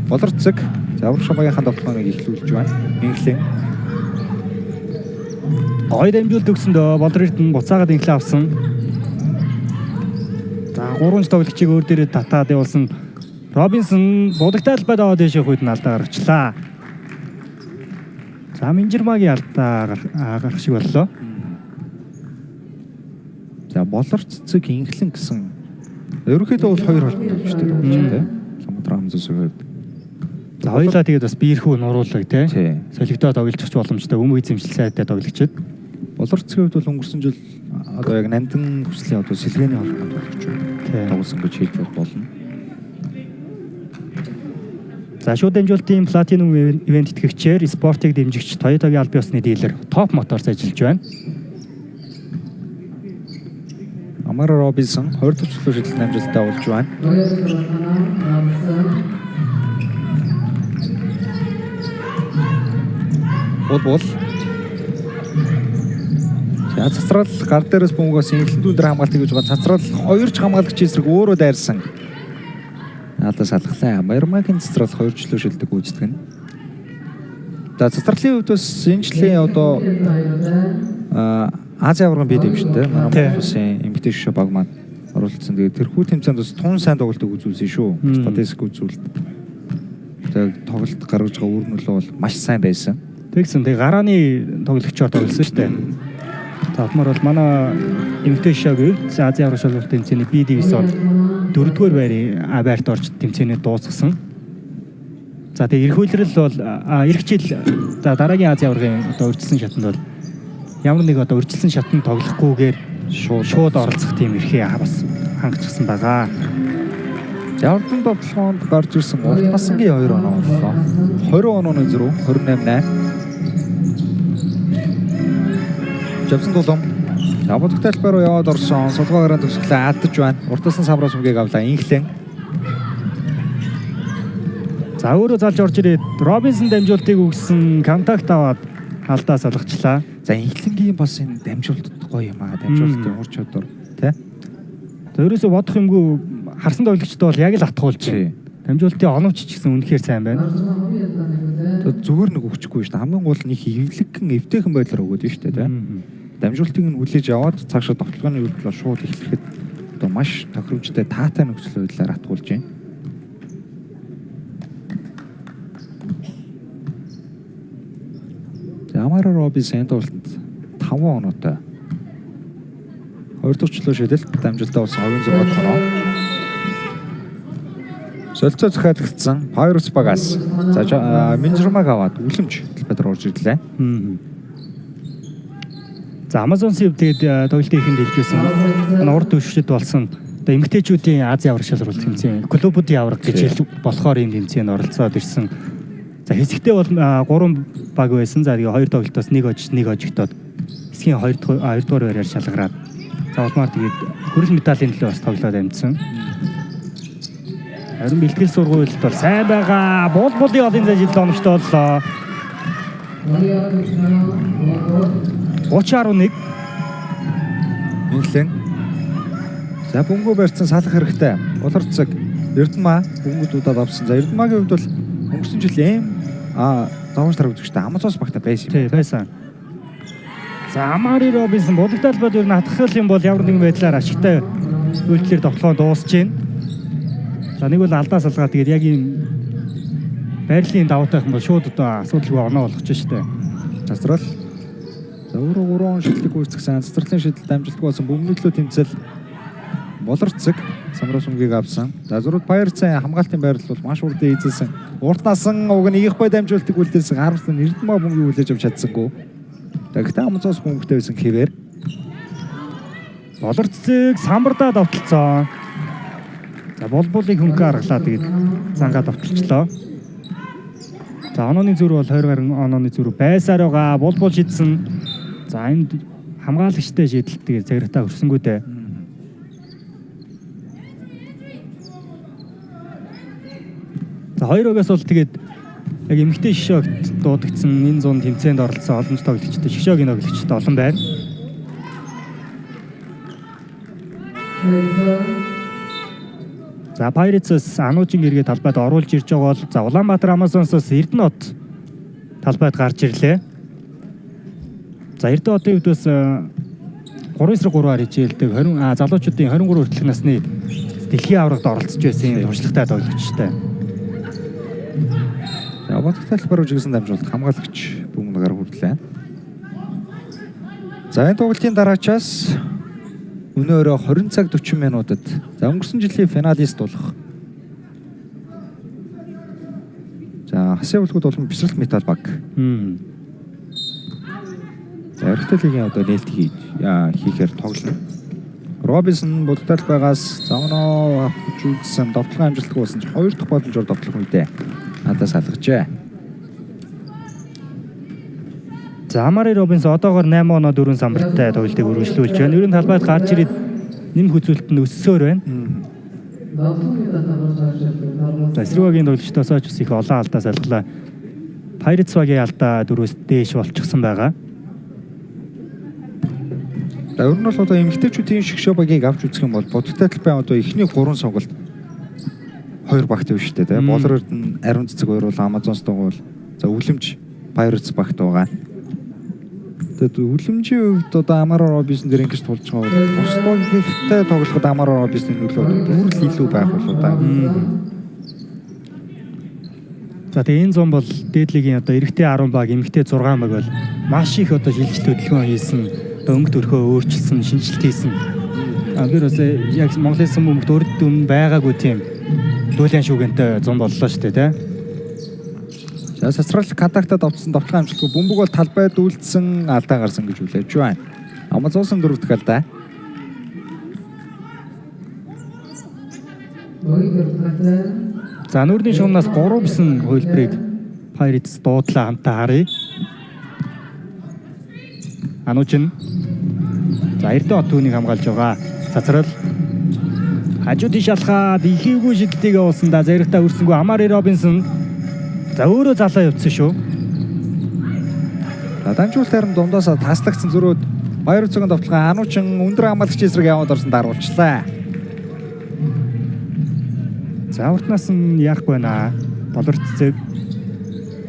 Болорцог заврах шамгийнхаа тоглоомыг эхлүүлж байна. Инхлэн Гой дамжуулт өгсөндөө Болорт нь буцаагаад инхлээ авсан. За 3 тоглогчийг өөр дээрээ татаад явуулсан Робинсон будагтай талбайд аваад дэших үед нь алдаа гаргачлаа. За Минжирмагийн алдаа гарах шиг боллоо. За Болорцог инхлэн гэсэн ерөнхийдөө бол 2 холбоотой шүү дээ тоглож байна тийм. Улаанбаатар Амазонсын хувьд. За хоёулаа тэгээд бас биерхүү нуруулаг тий. Солигдоо тоглож боломжтой өмг эзэмшил сайтай тоглогчд. Болорцгийн хувьд бол өнгөрсөн жил одоо яг Нандин хүслийн одоо сэлгээний холбоонд тоглож байна. Тоглосон гэж хэлж болно. За шууд дамжуулалтын платинум ивент итгэгчээр спортыг дэмжигч Toyota-гийн албан ёсны дилер Top Motors ажиллаж байна. Амари Робинсон 20 дахь цуглуу шидэлтэн амжилттай болж байна. Бол за цацрал гар дээрээс бөмбөгөөс инхлэн дээр хамгаалт хийж байгаа. Цацрал 2 ч хамгаалагч эсрэг өөрөө дайрсан. Алдаа салглаа. Баярмагийн цацрал 2 жилөө шилдэг гүйцэтгэв нь. За цацралын хувьд бас энэ жилийн одоо Азийн аваргын бие дэвшинтэй манай Монголын эмэгтэй шишээ баг маань оролцсон. Тэгээд тэрхүү тэмцээнд бас тун сайн тоглолтог үзүүлсэн шүү. Статистик үзүүлэлт. тэг тоглолт гаргаж байгаа үр нөлөө бол маш сайн байсан. Тэгсэн тэг гарааны тоглогчоор тоглосон шүү дээ. За одмор бол манай эмэгтэй шогийн Азийн аврал шалгалт тэмцээний B дивизион 4-р байрт орж тэмцээний дуусгасан. За тэг эх үйлрэл бол эх жил за дараагийн Азийн аврагын одоо урьдчилсан шатанд бол ямар нэг одоо урьдчилсан шатанд тоглохгүйгээр шууд оролцох тийм эрхээ бас хангачсан байгаа. Явдын тоглоонд гарч ирсэн урт насангийн 2 оноо боллоо. 20 онооны зөрүү 28-8. Жавсан тулам Явдын тайлбар руу яваад орсон. Сулгаа гараанд төгсглээ алдаж байна. Уртасан самраас үгийг авлаа. Инхлэн. За өөрөө залж орж ирээд Робинсон дамжуултыг өгсөн контакт аваад алдаа салгачлаа. За инхлэнгийн бас энэ дамжуулалт гоё юм аа. Дамжуулалтын ур чадвар тий. За ерөөсө бодох юмгүй харсан тоглогчд бол яг л атгуулж байна. Дамжуултын оновч ч гэсэн үнэхээр сайн байна. Зүгээр нэг өгчихгүй шүү дээ. Хамгийн гол нь их эвлэгхэн эвтэйхэн байдлаар өгөөд шүү дээ тий. Дамжуултыг нь хүлээж аваад цаашаа тоглооны үйлдэл шууд эхлэхэд одоо маш тохиромжтой таатай нөхцөл байдлаар атгуулж байна. Амара Робинсон тоглолтод 5 оноотой. 2 дахь чөлөө шидээл дамжуулалтаа болсон 26 оноо. Солилцоо захиалгдсан Pirates багаас за Минжермаг аваад үлэмж талбайд орж ирлээ. За Amazon Sev тэгээд тоглолтын ихэнд хэлжсэн манай урд төвшөд болсон одоо эмэгтэйчүүдийн Азийн аврал шалралт тэмцээн клубуудын авраг гэж хэл болохоор энэ тэмцээнд оролцоод ирсэн. За хэсэгтээ бол 3 баг байсан. За тэгээ 2 тоглолтоос 1 хожигдоод хэсгийн 2 дугаар байраар шалгараад за улмаар тэгээд хөрөл медалийн төлөө бас тоглоод амьдсан. Харин бэлтгэл сургуульд бол сайн байгаа. Булбулын олын зэжил оновчтой боллоо. 30-11 Инхлэн. За бөмбөг барьсан салах хэрэгтэй. Болорцог Эрдэнэмаа бөмбөгдүүдэд авсан. За Эрдэнэмаагийн хувьд бол өнгөрсөн жил завж тарах үзэгчтэй Амазонс багтаа байсан юм. Тий, байсан. За Амари Робинсон бодлогт талбайд ер нь хатгах юм бол ямар нэгэн байдлаар ашигтай үйлдэлээр тоглоом дуусж байна. За нэг бол алдаа салгаа тэгээд яг ийм байрлалын даваатайх юм бол шууд одоо асуудалгүй оноо болгож штэ. Засрал. За өөрөө 3 он шидлэг үүсгэсэн засралын шидэл дамжуулалтгүй болсон бөмбөглөө тэмцэл болорцог самраас өмгийг авсан. За зураг Pirates-ийн хамгаалтын байрлал бол маш урд эзэлсэн. Урт насан уг нь их бай дамжуулалтыг үлдээсэн харамсалтай Эрдэнэмаа бөмбөгийг хүлээж авч чадсангүй. Тэгтээ Амазонс бөмбөгтэй байсан хэвээр болорцог самбардаа давталцсан. За булбулыг хөнгө аргалаа тэгээд зангаа давталчлаа. За онооны зүрх бол 20 гаруй онооны зүрх байсаар байгаа. Булбул шидсэн. За энэ хамгаалагчтай шийдэлт тэгээд цагиртаа өрсөнгөө дээ. За хоёр угаас бол тэгээд яг эмэгтэй шишөөгт дуудагдсан энэ зун тэмцээнд оролцсон олон тоглогчтой шишөөгийн тоглогчтой олон байна. За Pirates-с Ануужийн эргээ талбайд оруулж ирж байгаа бол за Улаанбаатар Amazons-с Эрдэнэт талбайд гарч ирлээ. За Эрдэнэтийн хувьд бас 3-3-аар хичээлдэг 20 залуучуудын 23 хүртэлх насны дэлхийн аврагт оролцож байсан туршлагатай тоглогчтой. За бодлогт талбар руу жигсэн дамжуулалт хамгаалагч бөмбөгээр хүрлээ. За энэ тоглолтын дараачаас өнөөрөө 20 цаг 40 минутад за өнгөрсөн жилийн финалист болох за Хасээ бүлгүүд болон бишрэлт металл баг. За эрэгтэй лигийн одоо нээлт хийхээр тоглоно. Робинсон бодтал байгаас завноо авч үзсэн довтлогын амжилтгүй болсон 2 дахь боломжоор довтлох үедээ надад салгажээ. За Амари Робинсон одоогоор 8 оноо 4 самбарттай тоглолтыг үргэлжлүүлж байна. Ерөн талбайд гарч ирээд нэм хүзүүлэлт нь өссөөр байна. За Эсрүүгийн тоглогчдоос ч их олон алдаа салглаа. Pirates багийн алдаа 4-өөс дээш болчихсон байгаа. За ер нь бол одоо эмэгтэйчүүдийн шгшөө багийг авч үзэх юм бол бодтал талбай одоо эхний 3 сонголт 2 багт өв шүү дээ. Болор Эрдэнэ ариун цэцэг хоёр бол Amazons дугуул. За үлэмж Pirates багт байгаа. Тэгээд үлэмжийн хувьд одоо Amara Robinson дээр ингэж тулж байгаа бол бусдын ихтэй тоглоход Amara Robinson нөлөө бүрл илүү байх болоо да. За тэгээ энэ зам бол дээдлигийн одоо эрэгтэй 10 баг, эмэгтэй 6 баг бол маш их одоо шилжилт хөдөлгөөн хийсэн, одоо өнгө төрхөө өөрчилсөн, шинжилт хийсэн. Тэр бас яг Монголын сан бөмбөгт урд дүн байгаагүй тийм дүүлэн шүүгэнтэй зам боллоо шүү дээ, тий. За сацрал контактад авсан товтлогын амжилтгүй бөмбөг бол талбайд үлдсэн алдаа гарсан гэж хүлээж байна. Амазонсын 4 дахь алдаа. За нүрийн шугамнаас 3 бисэн хөлбрийг Pirates дуудлаа хамтаа харъя. Анучин. За Эрдэнэ хот түүнийг хамгаалж байгаа. Цацрал. Хажуудын шалхаад ихээгүй шилдэлтийг явуулсан да зэрэгтэй өрсөнгөө Амари Робинсон. За өөрөө залаа явцсан шүү. За дамжуулалт харин дундаас таслагдсан зөрөөд баяр цогон товтлогын Анучин өндөр хамгаалагч эсрэг яваад орсон даруулчлаа. За уртнаас нь яахгүй байна. Болор цэцэг.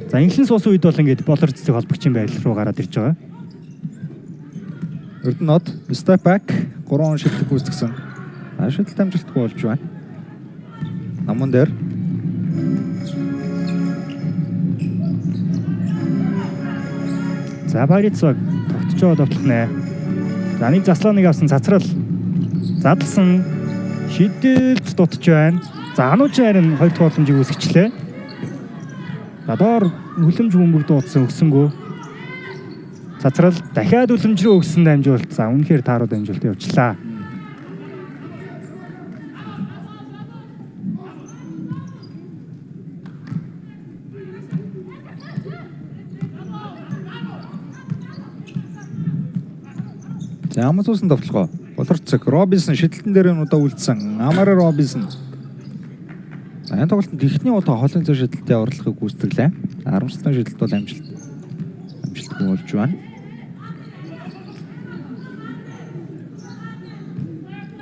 За инхлэн суусан үед бол ингээд болор цэцэг холбогчийн байрлал руу гараад ирж байгаа. Эрдэнэ хот step back 3 шилдэг гүйцэтгсэн. Шилдэлт амжилтгүй болж байна. Намун дээр за Pirates баг тогтцоо довтлох нэ. За нэг заслааныг авсан цацрал. Задлсан шидэлт дутж байна. За Анууч харин 2 дахь боломжийг үүсгэчлээ. За доор үлэмж бөмбөг дуудсан өгсөнгөө. Цацрал дахиад үлэмж рүү өгсөн дамжуулт. За үнэхээр тааруу дамжуулт явуулчлаа. За Амазонсын товтлогоо болорцог Робинсон шидэлтэн дээр нь удаа үлдсэн. Амари Робинсон. За энэ тоглолтод ихний удаа холын зэ шидэлтэд орлохыг гүйцэтгэлээ. 17 шидэлт бол амжилтгүй болж байна.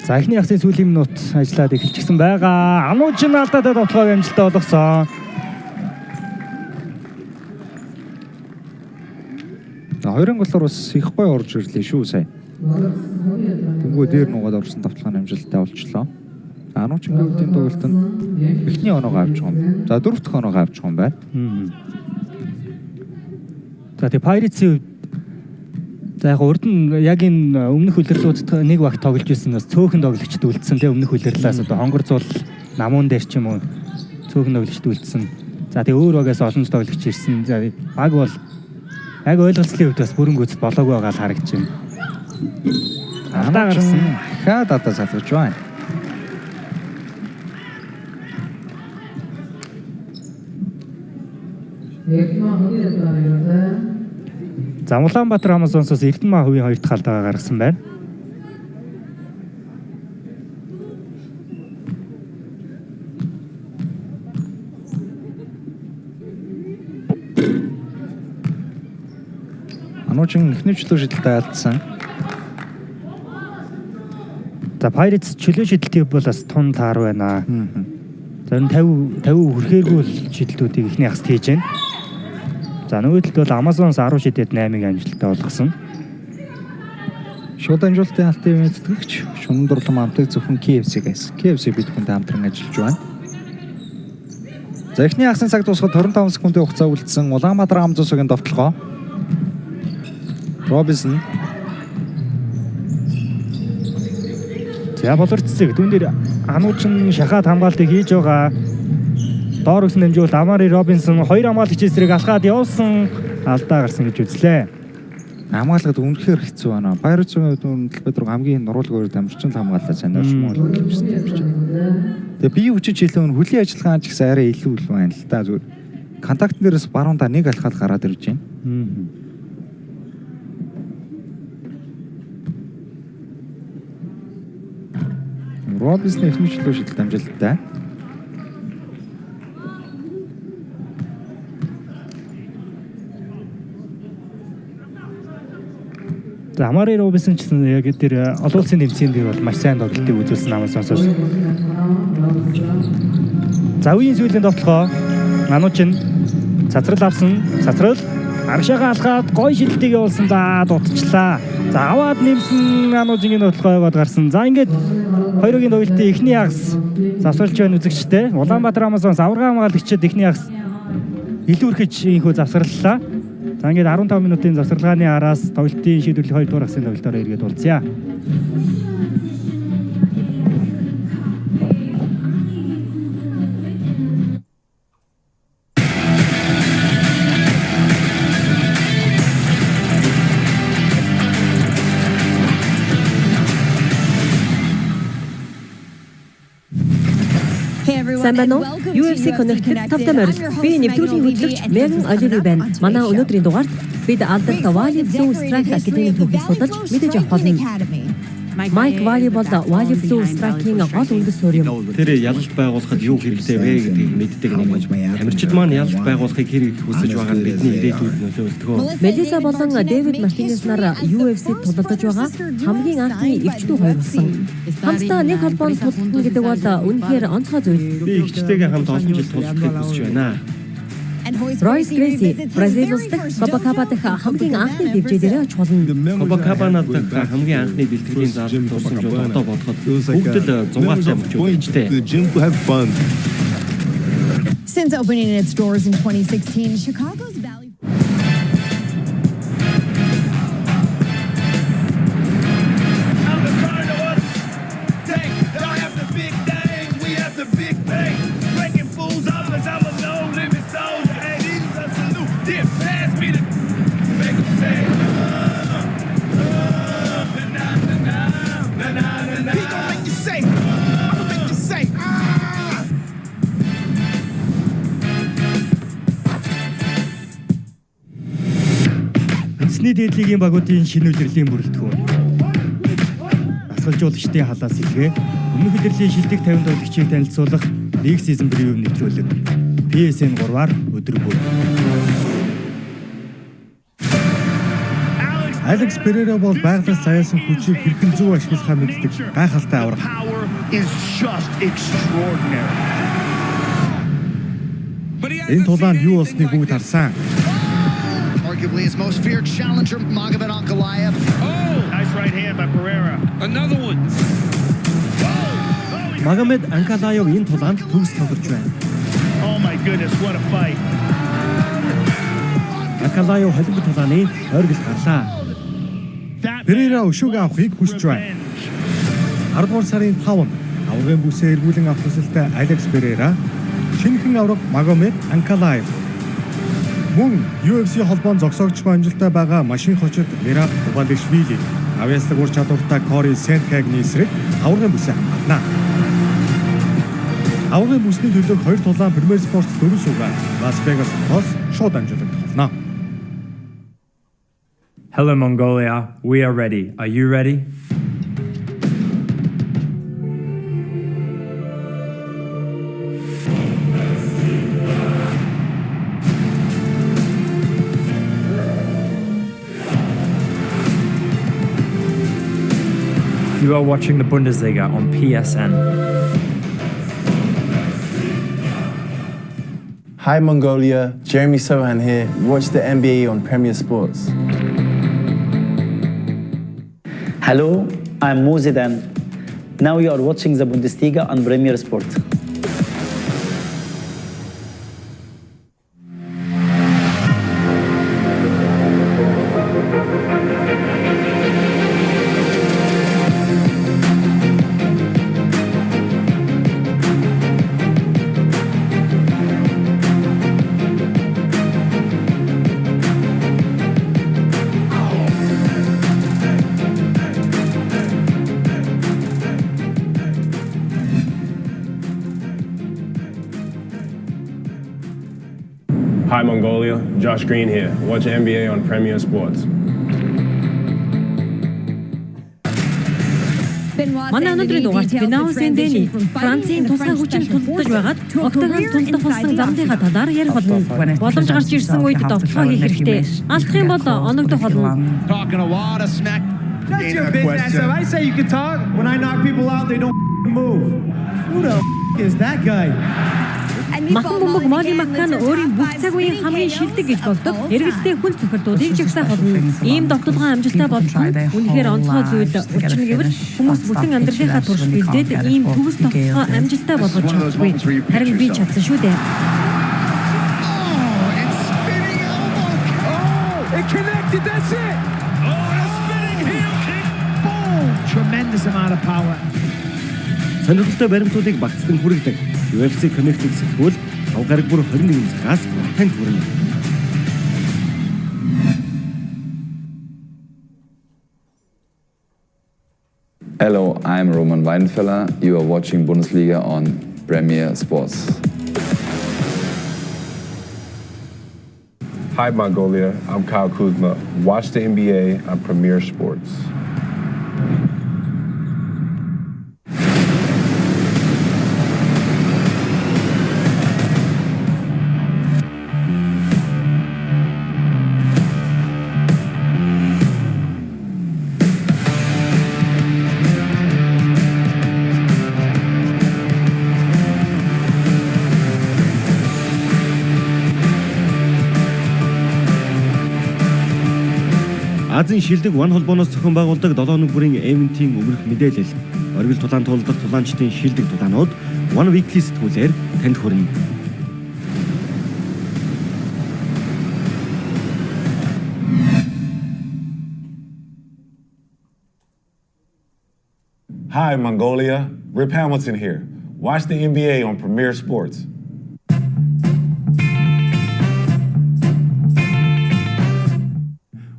За эхний ягсын сүүлийн минут ажиллаад эхэлчихсэн байгаа. Ануучин алдаад товтлогоо амжилттай болгосон. За хоёрын голоор бас их гой орж ирлээ шүү сая. Бөмбөг дээр нугаад орсон товтлогын амжилттай болчлоо. Ануучин говьдын тоглолтод эхний оноогоо авч байгаа юм. За дөрөв дэх оноогоо авч байгаа юм байна. За тэгээ Pirates-ийн за яг урд нь яг энэ өмнөх үлрэлүүд нэг баг тоглож байсан бас цөөхөн тоглогчд үлдсэн тэгээ өмнөх үлрэлээс одоо хонгор зул намуун дээр ч юм уу цөөхөн тоглогчд үлдсэн. За тэгээ өөр багаас олон тоглогч ирсэн. За баг бол яг ойлголцлын хувьд бас бүрэн гүйцэд болоогүй байгаа л харагдаж байна. Алдаа гарсан. Хаад одоо салгаж байна. За Улаанбаатар Амазонсоос Эрдэнэ хувийн 2 дахь алдаагаа гаргасан байна. Ануучин эхний чөлөө шидэлтэд алдсан. За Pirates чөлөө шидэлтийг бол бас тун таар байна. За 50 хүрхээргүй шидэлтүүдийг эхний хагас хийж байна. За нөгөө талд бол Amazon 10 шидэд 8-ыг амжилттай болгосон. Шууд амжилттай алтын мэдтгэгч шунан дурлам амтыг зөвхөн KFC-гээс. KFC бид хүнтэй хамтран ажиллаж байна. За эхний хагасны цаг дуусахад 25 секундын хугацаа үлдсэн Улаанбаатар Амазонсогийн товтлогоо. Робинсон. За болор цэцэг дүүн дээр Ануучин шахаад хамгаалтыг хийж байгаа. Доор өгсөн дамжуулалт Амари Робинсон 2 хамгаалагч эсрэг алхаад явсан алдаа гарсан гэж үзлээ. Хамгаалалт үнэхээр хэцүү байна. Pirates-ийн талбайд руу хамгийн нуруулагөөр дамжчин хамгааллаа сонирхмоо л гэсэн юм шиг. Тэгээ бие хүчит жилийн хөлийн ажиллагаа ч гэсэн арай илүү л байна л да. Зүгээр контактн дээрээс баруунда нэг алхаад гараад ирж байна. Робинсон эхний чөлөө шидэлт амжилттай. За Амари Робинсон ч яг тэр олон улсын тэмцээнд дээр бол маш сайн тоглолтыг үзүүлсэн Амазонсоос. За үеийн сүүлийн тоглолтоо Ануучин цацрал авсан. Цацрал аргашаага алхаад гой шилдэлтийг явуулсан да дутчлаа. За аваад нэмсэн Ануужингийн тоглолтоо яваад гарсан. За ингээд хоёрын тоглолтын эхний хагас завсарлж байна үзэгчтэй. Улаанбаатар Амазонс аварга хамгаалагчид эхний хагас илүүрхэж ийхүү завсарлаа. За ингээд 15 минутын завсарлагын араас тоглолтын шийдвэрлэх 2 дугаар хагасны тоглолтоор эргээд уулзъя. Сайн байна уу? UFC Connect тавтай морил. Би нэвтрүүлгийн хөтлөгч Меган Оливи байна. Манай өнөөдрийн дугаарт бид алдарт Wally Blue Strike Academy түүхийг судалж мэдэж авах болно. Майк Вали бол Wally Blue Strike-ийн гол үндэс суурь юм. Тэр ялалт байгуулахад юу хэрэгтэй вэ гэдгийг мэддэг нэг юм. Тамирчид маань ялалт байгуулахыг хэрэг хүсэж байгаа нь бидний ирээдүйд нөлөөлдөг. Мелиса болон Дэвид Мартинес нар UFC-д тулалдаж байгаа хамгийн анхны эгчдүү хоёр болсон. Хамтдаа нэг холбоонд тулалдана гэдэг бол үнэхээр онцгой зүйл. Би эгчтэйгээ хамт олон жил тулалдахыг хүсэж байна. Royce Gracie, Бразилиас дахь Copacabana дахь хамгийн анхны дэвжээрээ очих болно. Copacabana дахь хамгийн анхны бэлтгэлийн заалд дурсан жоо одоо бодоход бүгд л 100-аатай мөчтэй. Since opening its doors in 2016, Chicago's Valley Үндэсний дээдлигийн багуудын шинэ улирлын бүрэлдэхүүн. Асгалжуулагчдын халаас илгээ өмнөх удирлын шилдэг 50 тоглогчийг танилцуулах League Season Preview нэвтрүүлэг PSN 3-аар өдөр бүр. Алекс Перейра бол байгалаас заяасан хүчийг хэрхэн зөв ашиглахаа мэддэг гайхалтай авраг. Энэ тулаанд юу болсныг бүгд харсан. Arguably his most feared challenger, Magomed Ankalaev. Oh, nice right hand by Pereira. Another one. Magomed Ankalaev энэ тулаанд төгс тоглож байна. Oh my goodness, what a fight. Ankalaev холбогд тулааны ойргол гарлаа. Перейра өшөөг авахыг хүсэж байна. 10 дугаар сарын 5-нд аврагын бүсээ эргүүлэн авах хүсэлтэй Алекс Перейра шинэхэн авраг Magomed Ankalaev мөн UFC холбоон зогсоогч амжилттай байгаа машин хочид Мира Балишвили авьяаслаг ур чадвартай Кори Сенткагийн эсрэг аврагын бүсээ хамгаална. Аврагын бүсний төлөөх 2 тулаан Premier Sports 4 суугаар Las Vegas-ос шууд амжилтанд болно. Hello Mongolia, we are ready. Are you ready? You are watching the Bundesliga on PSN. Hi Mongolia, Jeremy Sohan here. Watch the NBA on Premier Sports. Hello, I'm Mo Zidane. Now you are watching the Bundesliga on Premier Sports. Hi Mongolia, Josh Green here. Watch NBA on Premier Sports. Манай өнөөдрийн дугаарт Бенау Сендени Францын тусгай хүчин тулдаж байгаад октогон тулдах болсон замдынхаа талаар ярих болно. Боломж гарч ирсэн үед довтлогоо хийх хэрэгтэй. Алдах юм бол оногдох болно. Talking a lot of smack. That's your business. If I say you can talk, when I knock people out, they don't move. Who the is that guy? Махан бөмбөг Молли Маккан өөрийн бүх цаг үеийн хамгийн шилдэг гэж болдог эргэлттэй хүн цохирдуудыг жагсаах болно. Ийм довтлогоо амжилттай болох нь үнэхээр онцгой зүйл. Учир нь гэвэл хүмүүс бүтэн амьдралынхаа турш бэлдээд ийм төгс довтлогоо амжилттай болгож чадахгүй. Харин би чадсан шүү дээ. connected. That's it. Oh, a spinning heel kick. Boom. Tremendous amount of power. Сонирхолтой баримтуудыг багцлан хүргэдэг UFC Connected сэтгүүл 5 гараг бүр 21 цагаас танд хүрнэ. Hello, I'm Roman Weidenfeller. You are watching Bundesliga on Premier Sports. Hi, Mongolia. I'm Kyle Kuzma. Watch the NBA on Premier Sports. Азийн шилдэг ван холбооноос зохион байгуулдаг 7 бүрийн эвентийн өмнөх мэдээлэл, оргил тулаан тулдах тулаанчдын шилдэг тулаанууд One Weekly сэтгүүлээр танд хүрнэ. Hi, Mongolia. Rip Hamilton here. Watch the NBA on Premier Sports.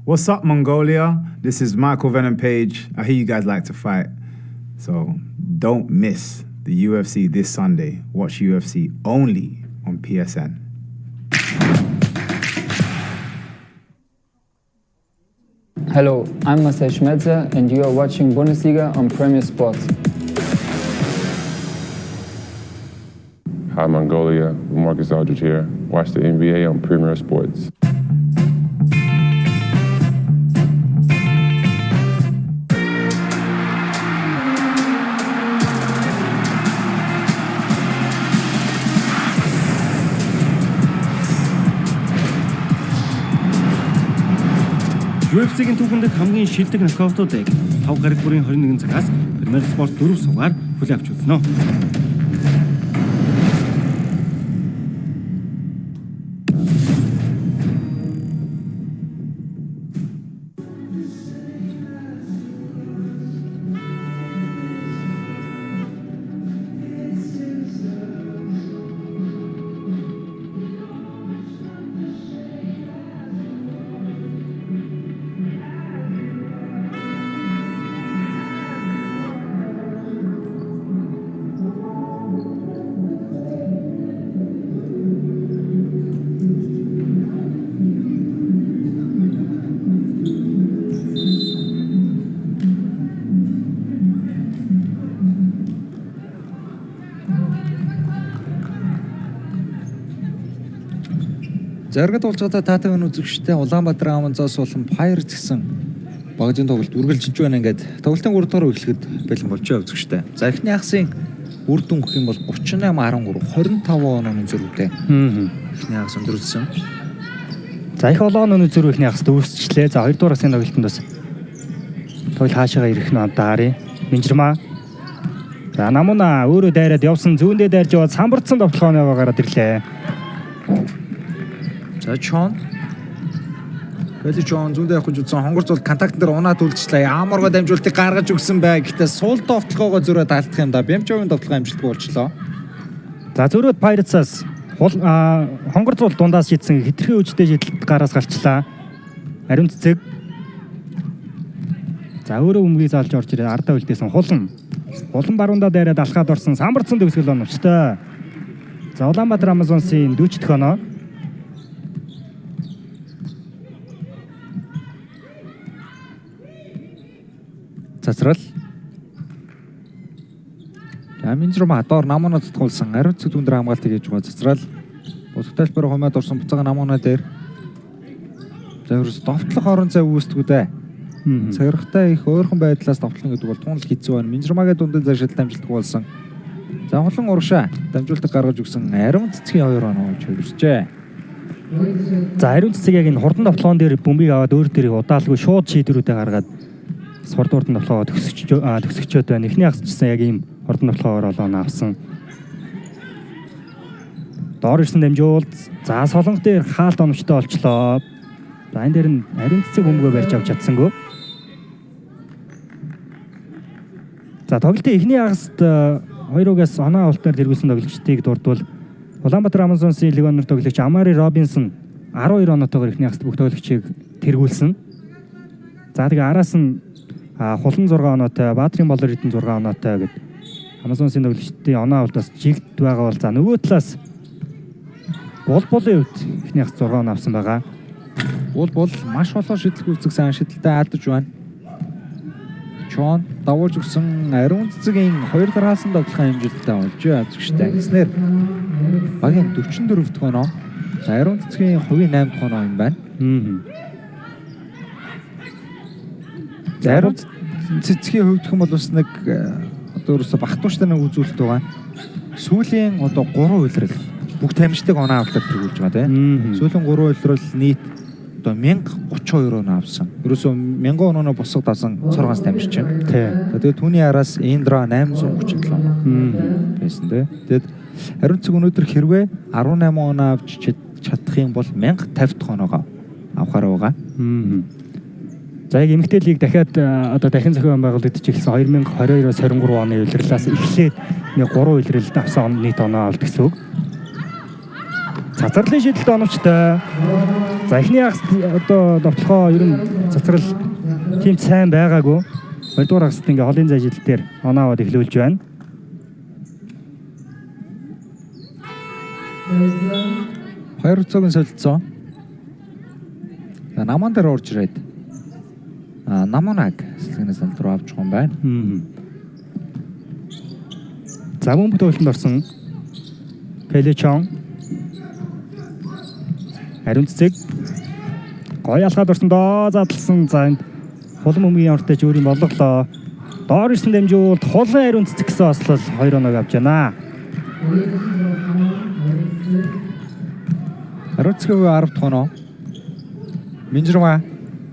What's up, Mongolia? This is Michael Venom Page. I hear you guys like to fight. So don't miss the UFC this Sunday. Watch UFC only on PSN. Hello, I'm Marcel Schmetzer and you are watching Bundesliga on Premier Sports. Hi, Mongolia. Marcus Aldridge here. Watch the NBA on Premier Sports. UFC-ийн түүхэнд хамгийн шилдэг нокаутуудыг 5 гараг бүрийн 21 цагаас Premier Sports 4 сугаар хүлээн авч үзнэ. Заргад уулзгаадаа таатайван үзэгчтэй Улаанбаатар Аманзаас болон Pirates гэсэн багжийн тоглолт үргэлжилж байна. Ингээд тоглолтын 3 дугаар эхлэхэд бэлэн болж байгаа үзэгчтэй. За эхний хагсын үр дүн гэх юм бол 38-13 25 онооны зөрүүтэй. Эхний хагас өндөрсөн. За их олон онооны зөрүү эхний хагас дүүсчлээ. За 2 дугаар хагасын тоглолтонд бас тоглол хаашаага ирэх нь андараа. Минжирмаа. За намуна өөрөө дайраад явсан зүүндээ дайрж яваад самбарцсан довтлооноогоо гараад ирлээ. За Чон. Гэтэл Чон зүүндээ явах гэж үзсэн хонгор зул контакт дээр унаад үлдчихлээ. Ямаргаа дамжуултыг гаргаж өгсөн бай. Гэхдээ сул довтлогоогоо зөрөөд алдах юм да. Бямжовын довтлогоо амжилтгүй болчлоо. За зөрөөд Pirates-аас хонгор зул дундаас шийдсэн хитрхи үжтэй шийдэлт гараас гарчлаа. Ариун цэцэг. За өөрөө өмгийг заалж орж ирээ ардаа үлдээсэн хулан. Хулан баруундаа дайраад алхаад орсон самбарцсан төгсгөл оновчтой. За Улаанбаатар Амазонсын 40 дэх оноо. Цацрал. Аминжрма доор намуунад тулсан ариун цэцэг дүндэр хамгаалтыг хийж байгаа цацрал. Бусад тайлбар хумаад орсон буцаага намуунаа дээр. За ерөөс довтлох орон зай үүсдэггүй дээ. Цагиргатай их ойрхон байдлаас довтлон гэдэг бол тунал хэцүү байна. Минжрмагийн дундын зашил дамжилтгүй болсон. За хулан урагшаа дамжуултыг гаргаж өгсөн ариун цэцгийн 2 оноо чөлөрчээ. За ариун цэцэг яг энэ хурдан довтлогоон дээр бөмбөгийг аваад өөр дээрээ удаалгүй шууд шийдвэрүүдээ гаргаад сурдуурдан довтлогоо төгсөгчөөд байна. Эхний хагасчсан яг ийм хурдан довтлогоор олоо авсан. Доор ирсэн дамжуулт. За солонго дээр хаалт оновчтой олчлоо. За энэ дээр нь ариун цэцэг бөмбөгөө барьж авч чадсангүй. За тоглолтын эхний хагаст 2-аас оноо авалтаар тэргүүлсэн тоглогчдыг дурдвал Улаанбаатар Амазонсын легионер тоглогч Амари Робинсон 12 оноотойгоор эхний хагаст бүх тоглогчийг тэргүүлсэн. За тэгээ араас нь хулан 6 оноотой, Баатрин болор хэдэн 6 оноотой гэдэг Амазонсын тоглогчдын оноо авалтаас жигт байгаа бол за нөгөө талаас Булбулын хувьд эхний хагаст 6 оноо авсан байгаа. Булбул маш олон шийдэл гүйцэх сайн шийдэлтэй алдаж байна. Чон давуулж өгсөн ариун цэцгийн 2 дараасан тоглохын хэмжээлтэй болж авчигчтай. Ингэснээр багийн 44 дахь оноо. Ариун цэцгийн хувийн 8 дахь оноо юм байна. Ариун цэцгийн хувьд гэх юм бол бас нэг одоо ерөөсө багтууштай нэг үзүүлэлт байгаа. Сүүлийн одоо 3 үйлрэл бүх тамирчдыг оноо авалтаар тэргүүлж байгаа тийм. Сүүлийн 3 үйлрэл нийт одоо 1032 оноо авсан. Ерөөсөө 1000 оноо босгод авсан цоргоос тамирч юм. Тэгээд түүний араас Индра 837 байсан тийм. Тэгээд ариун цэг өнөөдөр хэрвээ 18 оноо авч чадах юм бол 1050 дахь оноогоо авахаар байгаа. За яг эмэгтэй лиг дахиад одоо дахин зохион байгуулагдаж эхэлсэн 2022-оос 23 оны улирлаас эхлээд нэг 3 улирлд авсан нийт оноо авалт гэсэн үг. Цацралын шийдэлт оновчтой. За эхний хагаст одоо довтлохоо ер нь цацрал тийм сайн байгаагүй. 2-р хагаст ингээ холын зай шийдэл дээр оноо аваад эхлүүлж байна. Хоёр цогийн солилцоо. За наман дээр орж ирээд наманаг сэлгэнээс алдруу авч байгаа юм байна. За мөн бүтээлд орсон Пелечон ариун цэцэг гоё алхаад орсон доо задлсан. За энд хулан бөмбөгийн ортойч өөрийн болголоо. Доор ирсэн дамжуулт хулан ариун цэцэг гэсэн ослол 2 оноог авч байна. Ариун цэцгийн 10 дахь оноо. Минжирма.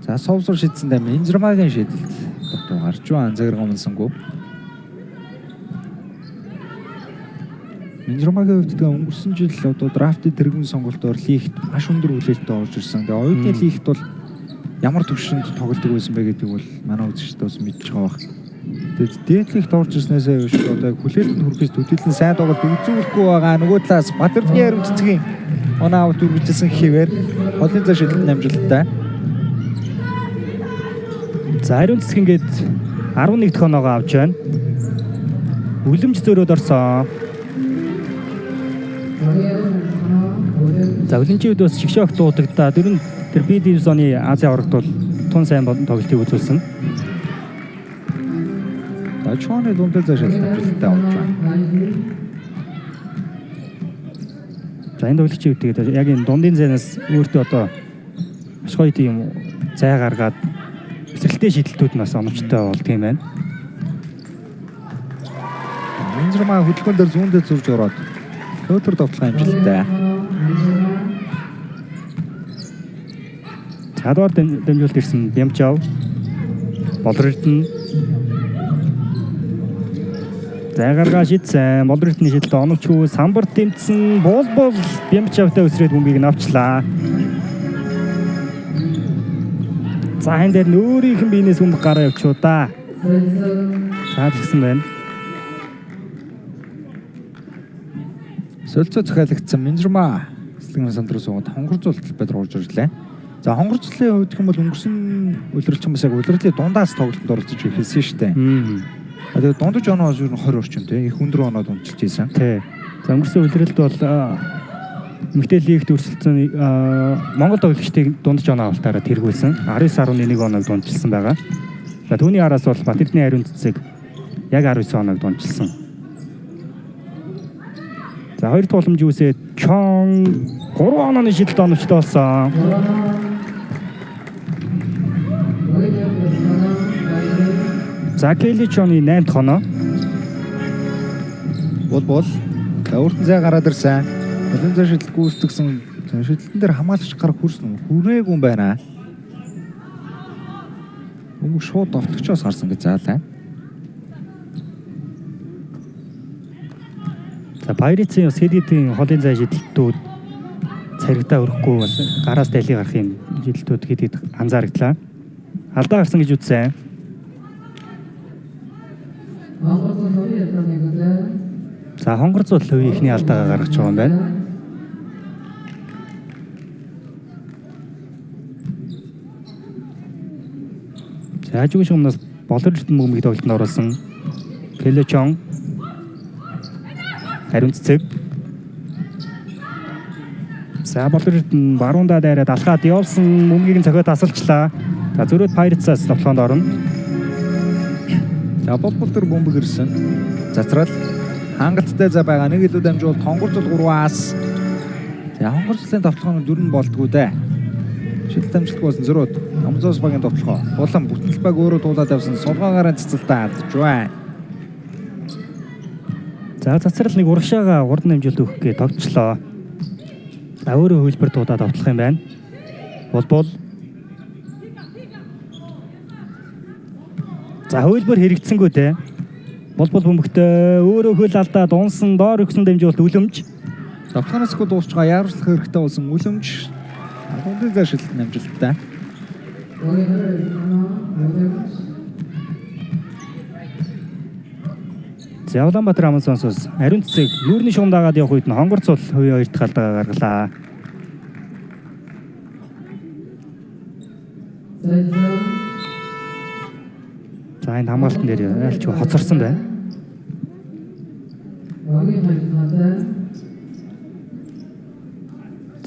За совсор шидсэндээ Минжирмагийн шийдэлт дутуу гарч байна. Заграг өмнсөнгөө. Минжирмагийн хувьд өнгөрсөн жил одоо драфтын тэргүүн сонголтоор лигт маш өндөр хүлээлттэй орж ирсэн. Тэгээ оюутны лигт бол ямар төвшөнд тоглодог байсан бэ гэдгийг бол манай үзэгчдээ бас мэдж байгаа баг. Тэгээд дээд лигт орж ирснээсээ биш одоо хүлээлтэнд хүрэхээс төдийлөн сайн тоглолт үзүүлэхгүй байгаа. Нөгөө талаас Батэрдны ариун цэцгийн оноо авт үргэлжилсэн хэвээр холын зай шийдэлт амжилттай. За ариун цэцэг ингээд 11 дахь оноогоо авч байна. Үлэмж зөрөөд орсон. За үлэмжийн үед бас шигшөөх дуудагдаад ер нь тэр B дивизионы Азийн аврагт бол тун сайн тоглолтыг үзүүлсэн. За чооны дундад зашил амжилттай болж байна. За энэ тоглогчийн үед тэгээд яг энэ дундын зайнаас өөртөө одоо маш гоё тийм зай гаргаад эсрэлтэй шийдэлтүүд нь бас оновчтой болт юм байна. Минжирма хөдөлгөөн дээр зүүндээ зурж ороод өдөр довтлох амжилттай. Чадвар дамжуулт ирсэн Бямчав. Болролтон. Зай гаргаа шидсэн. Болролтны шийдэлт оновчгүй самбар тэмцсэн. Булбул Бямчавтай өсрээд бөмбөгийг нь авчлаа. За энэ дээр өөрийнх нь биенээс өмнө гараа явчихуу да. Цаад гисэн байна. Солилцоо захиалагдсан Минжирма сэлгэн сандруу суугаад хонгорцуулалт талбайд орж ирлээ. За хонгорцлын хувьд гэх юм бол өнгөрсөн улирч хүмүүс яг улирлын дундаас тоглолтод оролцож эхэлсэн шүү дээ. Тэгээд дундаж оноос ер нь 20 орчимтэй их өндөр оноод унчилж ийсэн. Тий. За өнгөрсөн улирлд бол эмэгтэй лигт өрсөлдсөн Монгол тоглогчдыг дундаж оноо авалтаараа тэргүүлсэн. 19.1 оноог дунджилсан байгаа. За түүний араас бол Батэрдны ариун цэцэг яг 19 оноог дунджилсан. За хоёр дахь боломж үүсээд Чон 3 онооны шидэлт оновчтой болсон. За Келичоны 8 дахь оноо. Бол өөртөө зай гараад ирсэн. Холын зай шидэлт гүйцэтгсэн шидэлтэн дээр хамгаалагч гар хүрсэн хүрээгүй юм байна. Өнгө шууд довтлогчоос гарсан гэж заалаа. За Pirates-ийн Сэдидийн холын зай шидэлтүүд царигтаа өрөхгүй бас гараас дайлыг гарах юм жилтүүд хийдэг анзаарагдлаа. Алдаа гарсан гэж үзсэн. За хонгор зул хувийн ихний алдаагаа гаргаж байгаа юм байна. За хажуугийн шугамнаас болор эрдэнэ бөмбөгийг тоглолтод оруулсан Келечон хариун цэцэг. За болор эрдэнэ баруундаа дайраад алхаад явсан бөмбөгийг цохиод тасалчлаа. За зөрөөд Pirates-аас тоглоход орно. За болор бөмбөг ирсэн. Зацрал хангалттай за байгаа нэг илүү дамжуул хонгор зул 3-аас. За хонгор зулын тоглоход 4 болдгоо дээ. Шилт амжилтгүй болсон зөрөөд Амзоос багийн тоглохоо. Улам бүтэнэл баг өөрөө туулаад явсан сулгаагаар цэцэлтэй алдж байна. За цацрал нэг урагшаага урд намжилт өгөх гэж тогтчлоо. За өөрөө хөлбөр туудаад тоглох юм байна. Болбол. За хөлбөр хэрэгцсэнгүү те. Болбол бөмбөгтөө өөрөө хөл алдаад унсан доор өгсөн дамжуулт үлэмж. Тоглохоноос гол дуусч байгаа яарчлах хэрэгтэй болсон үлэмж. Дундын зар шилт намжилттай. За Улаанбаатар Амазонсоос ариун цэцэг нүүрний шугам дагаад явах үед нь хонгор цул хувийн хоёр дахь алдаагаа гаргалаа. За энэ хамгаалтан дээр айлч хоцорсон байна.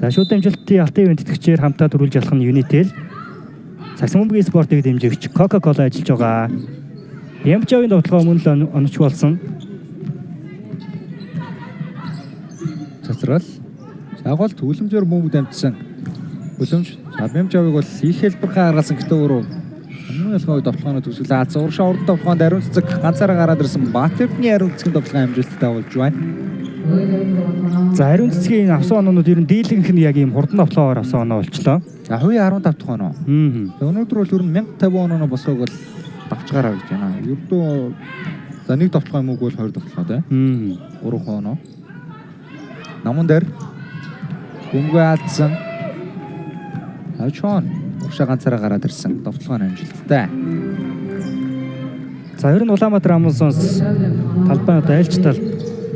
За шууд дамжуулалтын алтын ивент тэтгэгчээр хамтаа төрүүлж ялах нь Unitel. Сагсан бөмбөгийн спортыг дэмжигч Coca-Cola ажиллаж байгаа. Ямчавын тоглоо мөн л онцч болсон. Цацрал. Загвал төлөмжөөр бөмбөг дамжсан. Төлөмж Ямчавыг бол их хэлбэрхээ гаргасан гэдэг өөрөө хамгийн ялгаа үед тоглооны төсөөлөө аз уршаа урд тоглоонд ариун цэцэг ганцаараа гараад ирсэн Батэрдний ариун цэцгийн тоглоом амжилттай болж байна. За ариун цэцгийн авсан оноонууд ер нь дийлэнх нь яг ийм хурдан тоглоомоор авсан оноо болчлоо. За хувийн 15 дахь оноо. Өнөөдөр бол ер нь 1050 оноо босгоог бол давчгаараа гэж байна. Ердөө за нэг тоглоом юм уу бол 20 тоглоо тий. 3 оноо. Намун дээр бөмбөг алдсан. Ачаан уршаа ганцаараа гараад ирсэн довтлогоо амжилттай. За ер нь Улаанбаатар Амазонс талбай одоо айлч тал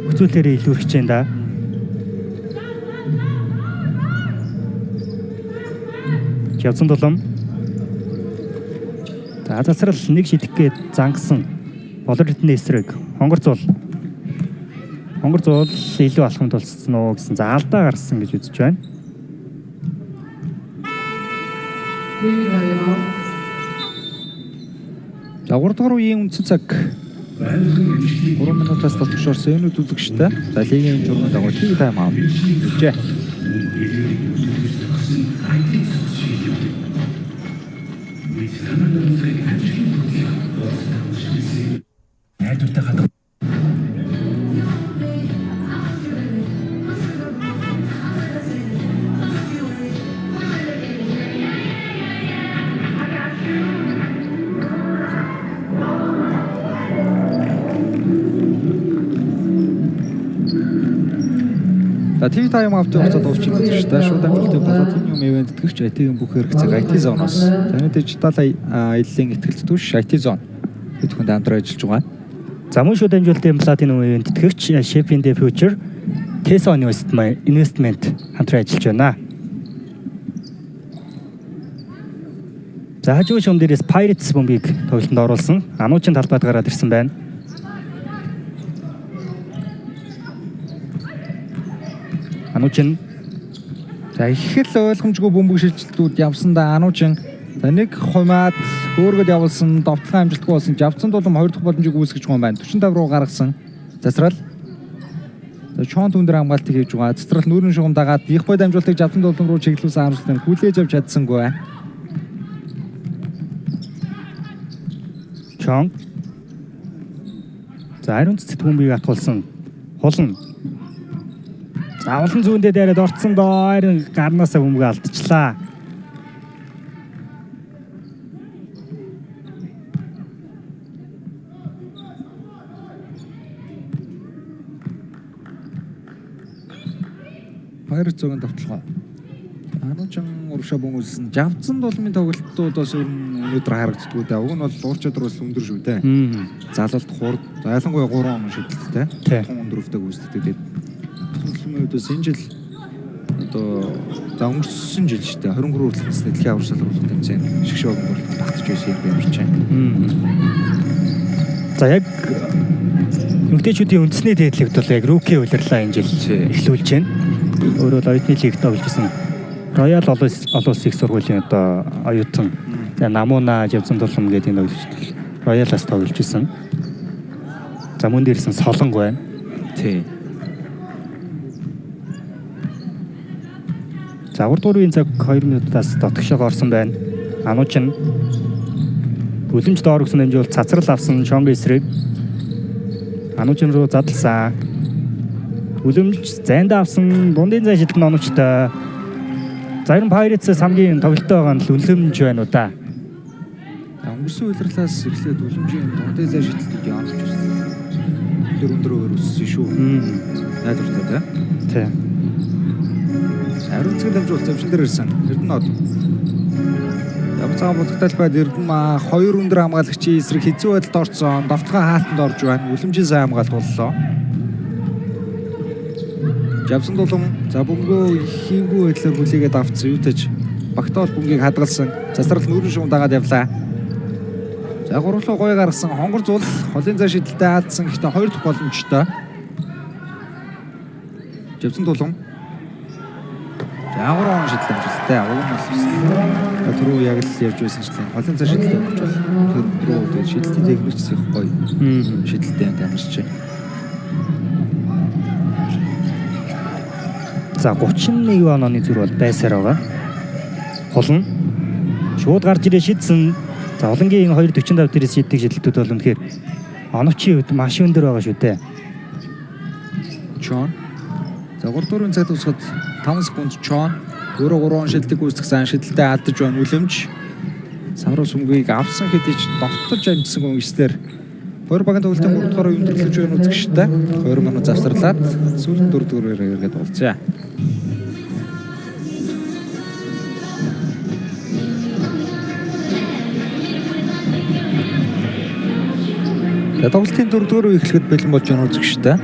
хөцүүлээрээ илүүрч जैन да. Явсан тулам. За засрал нэг шидэхгээд зангасан болор эрдэнэ эсрэг хонгор зул илүү алхамд болсон уу гэсэн за алдаа гарсан гэж үзэж байна. За 3 дугаар үеийн үндсэн цаг 3 минутаас татгшорсон энэ үзэгчтэй. За лигийн журмын дагуу TV time out хийжээ. Найдвартай хатах. За TV time out-ын хугацаанд уучиг үзэгчтэй шууд амжилттай болоод энэ ивент тэтгэгч IT-ийн бүх хэрэгцээг IT Zone-оос таны дижитал аяллаа ихтгэлц түвш IT Zone хэдхэнд хамтран ажиллаж байгаа. За мөн шууд амжилттай платинум ивент тэтгэгч Shape in the Future Tesla Investment хамтран ажиллаж байна. За хажуугийн шугам дээрээс Pirates бомбыг тоглолтод оруулсан. Ануучин талбайд гараад ирсэн байна. Ануучин за их л ойлгомжгүй бөмбөг шилжилтүүд явсандаа Ануучин за нэг хумаад хөөргөд явуулсан довтлогоо амжилтгүй болсон. Жавцсан тулам 2 дахь боломжийг үүсгэж байгаа юм байна. 45 руу гаргасан. Засрал. За чон түндэр хамгаалтыг хийж байгаа. Засрал нүүрэн шугам дагаад их бод амжилтыг жавцсан тулам руу чиглүүлсэн харамсалтай хүлээж авч чадсангүй. Чон. За ариун цэцэг бөмбөгийг атгуулсан. Хулан. За олон зүүндээ дайраад орцсон доор гарнаасаа бөмбөг алдчихлаа. Pirates зөгийн довтлогоо. Ануужин урагшаа бөмбөлсөн. Жавцсан долмын тоглолтууд бас өнөөдөр харагддгүй дээ. Уг нь бол уур чадвар бас өндөр шүү дээ. Залалт хурд, ялангуяа 3 он шидэлттэй. Тун өндөрөвдөг үүсдэг. Тэгээд төлөвлөмөдөөс энэ жил одоо за өнгөрсөн жил шүү дээ. 23 хүртэл дэлхийн аврал салруулалт тэмцээн шгшөө өнгөрлөлт багтаж байсан юм байна чинь. За яг эмэгтэйчүүдийн үндэсний дээдлэгт бол яг руки улирлаа энэ жил эхлүүлж байна. Өөрөө л оюутны лигт тогложсэн Роял олон улсын их сургуулийн одоо оюутан Намуна Жавцан Дулам гэдэг энэ тоглогч Роялаас тоглож исэн. За мөн дээрсэн Солонг байна. Тий. За 3 дуурын цаг 2 минутаас дотгошоо орсон байна. Ануучин үлэмж доор өгсөн хэмжээ бол цацрал авсан Шонго эсрэг. Ануучин руу задлсан. Үлэмж зайндаа авсан дундын зай шилтэн оногчтой. Зарим Pirates хамгийн тоглолттой байгаа нь үлэмж байна уу да. Өнгөрсөн удирлаас эхлээд үлэмжийн дундын зай шилтэлтийг явуулж байсан. Өндөр өссөн шүү. Найдвартай тий. Хариуцлага дамжуулалт завшин дээр ирсэн. Эрдэнэод. Явцаа бодогдолбайд Эрдэнэ 2 өндөр хамгаалагчийн эсрэг хэцүү байдалд орсон. Давтгай хаалтанд орж байна. Үлэмжийн сайн хамгаалт боллоо. Жавсан Дулам за бөмбөгөө хийгүү байдлаар хүлээгээд авцсан. Юу тач багтаал бөмбөгийг хадгалсан. Засрал нүүрэн шуун дагаад явлаа. За гурлуу гоё гаргасан. Хонгор зул холын зай шидэлтэй хаалцсан. Гэхдээ 2 дахь боломжтой. Жавсан Дулам Агур он шидэлтэй амжилттай. Уг нь бол түрүү яг л ярьж байсан чинь холын цаа шидэлтэй болж байна. Түрүү шидэлтийн техникч их гоё. Шидэлтэй амжилтч. За 31 оны зүр бол байсаар байгаа. Холн шууд гарч ирээ шидсэн. За Олонгийн 2:45 дээрээс шиддэг шидэлтүүд бол үнэхээр оновчийн үед маш өндөр байгаа шүү дээ. Чон. За 3 дуурын цаг тусахад 5 секунд Чон өөрөө 3 он шидэлтийг үүсгэх сайн шидэлтэй алдаж байна. Үлэмж Савруу сүмгийг авсан хэдий ч довтолж амжсан гүнгэслэр 2 багийн тоглолтын 3 дугаараа өндөрлөж байна үзэгчтэй. 2 минут завсарлаад сүүлийн 4 дугаараар эргээд болцъя. Тоглолтын 4 дугаараа эхлэхэд бэлэн болж байна үзэгчтэй.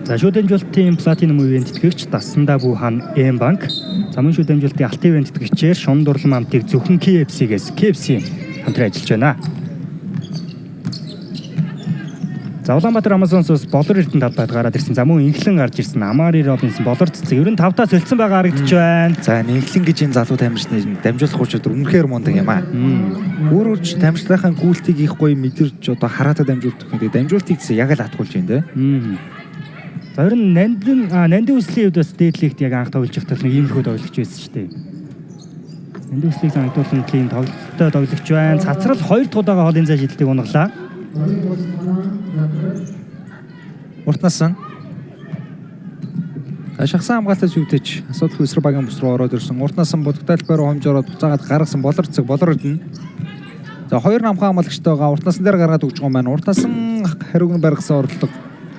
За шүдэмжүүлэлтийн платинум ивент тэтгэгч Дасандаа Бүү хан М банк. За мөн шүдэмжүүлэлтийн алт ивент тэтгэгчээр Шон Дурлам хамтыг зөвхөн KFC-гээс KFC хамтран ажиллаж байна. За Улаанбаатар Амазонсоос болор эрдэнэ талбайд гараад ирсэн. За мөн инхлэн гарч ирсэн. Амари Робинсон болор цэцэг ер нь 5-таа солилцсон байгаа харагдаж байна. За инхлэн гэж энэ залуу тамирчны дамжуулах учрууд үнэхээр мундаг юм аа. Өөрөөр тамирчдынхаа гүйлтийг их гоё мэдэрч одоо хараатаа дамжуулдаг юм. Дамжуултыг яг л атгуулж байна дээ. За ер нь нандин үслийн үед бас дээдлэгт яг анх тоглож байхдаа нэг иймэрхүү тоглогч байсан шүү дээ. Нандин үслийг санагдуулсан тийм тоглолттой тоглогч байна. Цацрал 2 дахь удаага холын зай шидэлтийг унгалаа. Уртнасан. Шахсан хамгаалтаас үүдэж асуудалгүй эсрэг багийн бүс рүү ороод ирсэн. Уртнасан бодогдолбой руу хомжороод буцаагаад гаргасан болор цэг болор ирдэн. За 2 намхан хамгаалагчтайгаа уртнасан дээр гаргаад өгч байгаа юм байна. Уртнасан хариуг нь баргасан орлого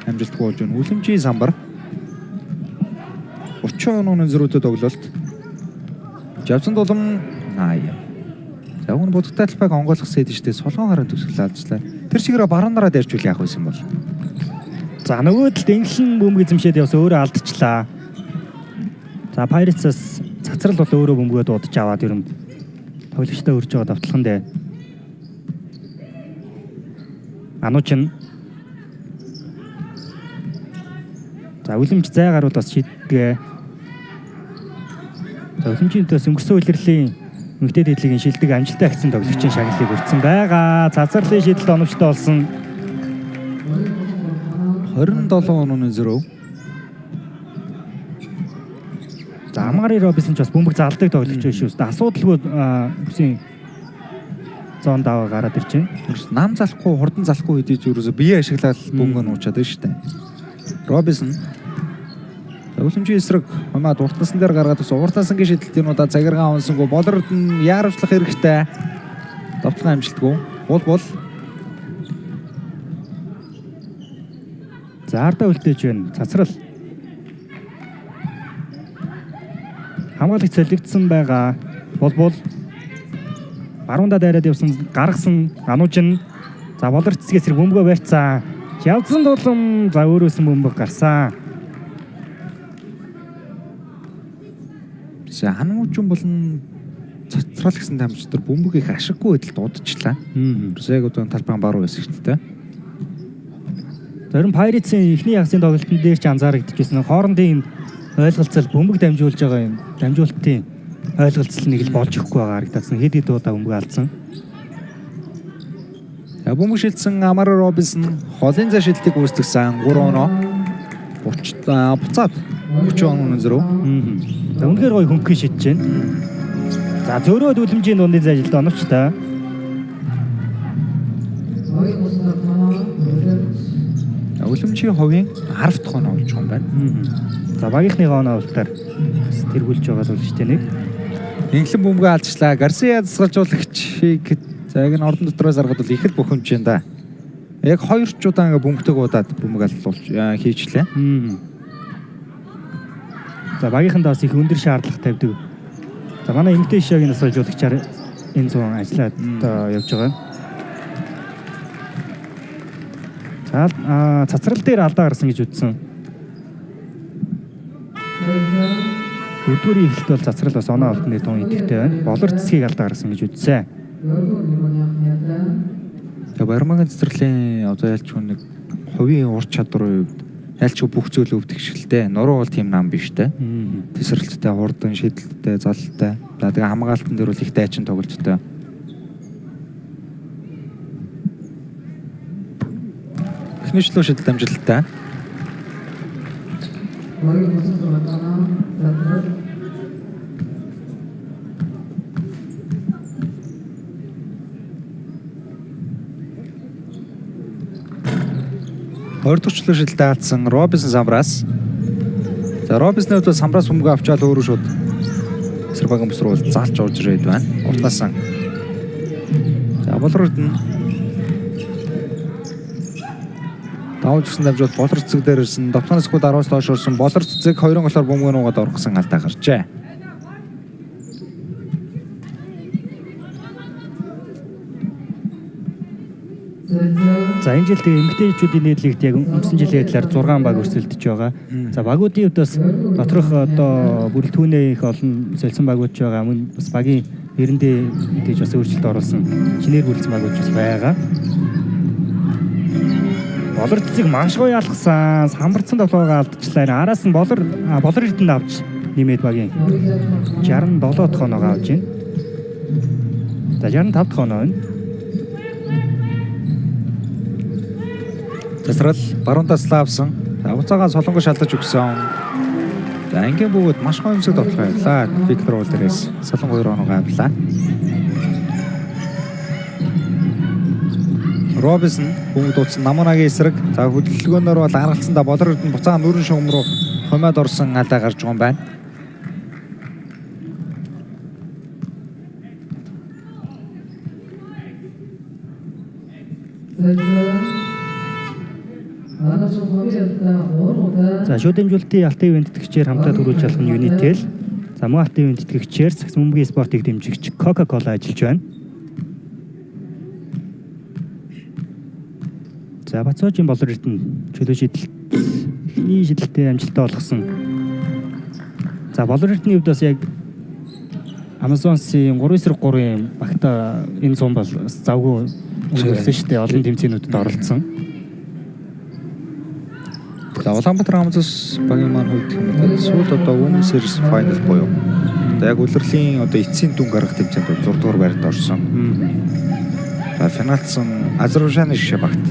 амжилтгүй болж байна. Үлэмжийн самбар 30 оны зөрүүтэй тоглолт. Жавсан Дулам 80. За өгн будагтайлбайг онгойлгосон хэдэж штэ солгон хараа төсгөл алжлаа. Тэр чигээрээ баруун нараа дайрчул яах байсан бол. За нөгөөдөлд инхлэн бөмбөг эзэмшээд явсан өөрөө алдчихлаа. За Pirates-аас цацрал бол өөрөө бөмбөгөө дуудаж аваад ер нь тоглогчтой өрж байгаа давталхан дээ. Ануучин за үлэмж зай гаруул бас шийдгээ. За үлэмжийн төс өнгөрсөн улирлын эмэгтэй дээдлэгийн шилдэг амжилттай агцсан тоглогчийн шагналыг өртсөн байгаа. Цацралын шийдэлт оновчтой болсон. 27 оны зөрөө. За Амари Робинсон ч бас бөмбөг залдаг тоглогч шүү. Асуудалгүй бүсийн зон даваа гараад ирж байна. Нам залахгүй, хурдан залахгүй хэдий ч ерөөсө бие ашиглаад бөмбөг нь уучаад байна шүү дээ. Робинсон үлэмжийн эсрэг хамаад уртнасан дээр гаргаад ус уртнаsanгийн шидэлтийн удаа цагиргаан унсангүй болорд нь яаравчлах хэрэгтэй. Давталгаа амжилтгүй. Бол за ардаа үлдээж байна. Цацрал. хамгаалагч солигдсон байгаа. Болбол баруундаа дайраад явсан гаргасан Анужин за болор цэцгээс бөмбөгөө барьцсан. Явцсан тулам за өөрөөс нь бөмбөг гарсан. За Анужин болон цацрал гэсэн дамжид төр бөмбөг их ашиггүй байдалд дуудчихлаа. Яг одоо талбайн баруун хэсэгтээ. Зарим Pirates-ийн эхний ягсын тоглолтын дээр ч анзаарэгдэжсэн хоорондын ойлголцол бөмбөг дамжуулж байгаа юм. Дамжуулалтын ойлголцол нэг л болж өгөхгүй байгаа харагдсан. Хэд хэд удаа бөмбөг алдсан. Бөмбөг шилжсэн Амар Робинсон холын зай шилтийг үүсгэсэн 3 оноо. Буцаад 30 оноо зөрөө. Үнэхээр гоё хөнгөн шидэж байна. За зөөрөөд үлэмжийн дундын зайжилт оновчтой. Үлэмжийн хувийн 10 дахь оноо болж байгаа юм байна. За багийнхны оноо ултаар тэргүүлж байгаа зүйлчтэй нэг. Инглэн бөмбөгөө алдчихлаа. Гарсиа засгалжуулагчийг за яг н ордон дотроос харахад бол их л бухимж юм да. Яг 2 ч удаа ингээ бөмбөгтэйг удаад бөмбөг алдуулж хийчлээ. За багийнхандаа бас их өндөр шаардлага тавьдаг. За манай эмэгтэй шагийн засгалжуулагчаар энэ зүүн ажиллаад явж байгаа. За цацрал дээр алдаа гарсан гэж үзсэн. Дөрөвдүгээр ихэлт бол цацрал бас оноо олтны тун идэвхтэй байна. Болор цэцгийг алдаа гарсан гэж үзсэн. Бармагийн цэцрэлийн одоо ялч нэг хувийн ур чадвар ялч бүх зүйлөө өвдөгшөлтэй. Нуруу бол тийм нам биш те. Тесрэлттэй, хурдан, шидэлттэй, залтай. За тэгээ хамгаалтан дээр бол их дайчин тоглолттой. Эхнийчлөө шидэлт амжилттай. Хоёрдугчлөө шидэлт алдсан Робинсон Самбраас. За Робинсны хувьд Самбраас бөмбөг авчаал өөрөө шууд эсрэг багийн бүс рүү заалж орж ирээд байна. Уртаасан. За болрууд нь давж гисэн дамжуул болор цэцэг дээр ирсэн. Дотноос гол 10-аас доош орсон болор цэцэг 2 голоор бөмбөг нуугаад оргосон алдаа гарчээ. За энэ жил тэгээ эмэгтэйчүүдийн нийтлэгт яг өнгөрсөн жилийн адилаар 6 баг өрсөлдөж байгаа. За багуудын хувьд бас доторх одоо бүрэлдэхүүнээ их олон солисон багууд ч байгаа. Мөн бас багийн эрэндээ мэдээж бас өөрчлөлт оруулсан шинээр бүрэлдсэн багууд ч бас байгаа. Болор цэцэг маш гоё алгасан. Самбарцсан тоглоогоо алдчихлаа. Араас нь болор эрдэнд авч нэмээд багийн 67 дахь оноог авж байна. За 65 дахь оноо байна. Засрал баруунтаас лавсан. Авцаагаа солонгоо шалгаж өгсөн. За ангийн бөгөөд маш гоё юмсыг тоглох байлаа. Виктор Уолтерээс солонгоо 2 оноо авлаа. Робинсон бөмбөг дуудсан Намунагийн эсрэг. За хөдөлгөөнөөр бол аргалцсандаа болор эрдэнэ буцаага нүрэн шугам руу хумаад орсон алдаа гарч байгаа юм байна. За шууд дамжуулалтын алтын ивент тэтгэгчээр хамтдаа төрүүлж болох нь Unitel. За мөн алтын ивент тэтгэгчээр сакс бөмбөгийн спортыг дэмжигч Coca-Cola ажиллаж байна. За Бацоожийн болор эрдэнэ чөлөө шидэлт эхний шидэлтэд амжилттай болгосон. За болор эрдэнэний хувьд бас яг Amazon-ийн 3/3-ийн багта энэ зам бол завгүй өнгөрсөн шүү дээ. Олон тэмцээнүүдэд оролцсон. За Улаанбаатар Амзус багийн маань хувьд хэмээн сүүл одоо Women's Series Final буюу одоо яг улирлын одоо эцсийн дүн гарах тэмцээнд 6 дугаар байранд орсон. За финалцсан Азербайджаны жишээ багт